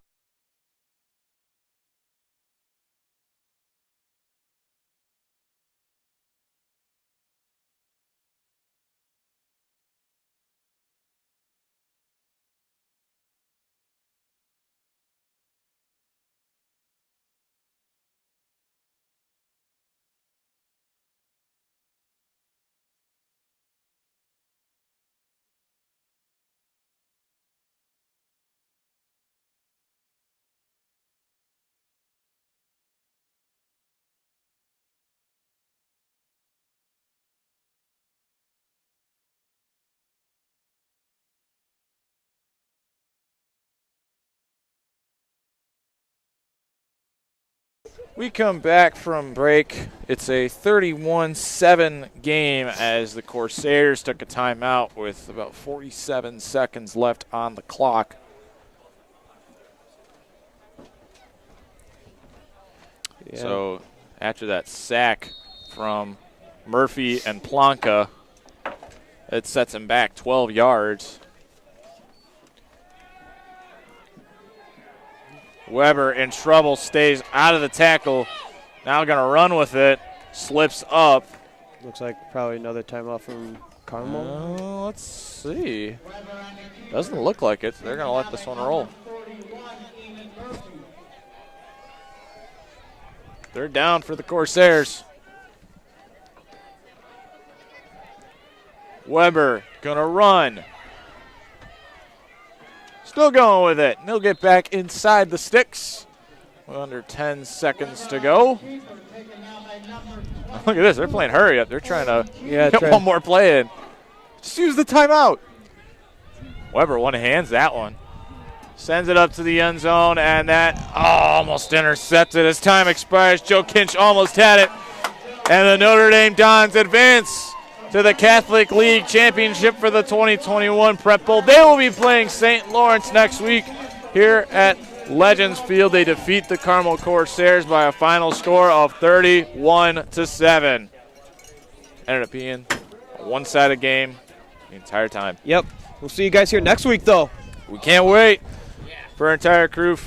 We come back from break. It's a 31-7 game as the Corsairs took a timeout with about 47 seconds left on the clock. Yeah. So after that sack from Murphy and Planca, it sets him back 12 yards. Weber in trouble, stays out of the tackle. Now going to run with it. Slips up. Looks like probably another timeout from Carmel. Let's see. Doesn't look like it. They're going to let this one roll. They're down for the Corsairs. Weber going to run. Still going with it. They'll get back inside the sticks. Under 10 seconds to go. Look at this. They're playing hurry up. They're trying to get one more play in. Just use the timeout. Weber one-hands that one. Sends it up to the end zone, and that almost intercepted. As time expires, Joe Kinch almost had it. And the Notre Dame Dons advance to the Catholic League Championship for the 2021 Prep Bowl. They will be playing St. Lawrence next week here at Legends Field. They defeat the Carmel Corsairs by a final score of 31-7. Ended up being a one-sided game the entire time. Yep. We'll see you guys here next week, though. We can't wait for our entire crew,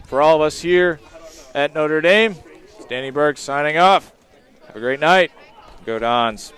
for all of us here at Notre Dame. It's Danny Berg signing off. Have a great night. Go Dons.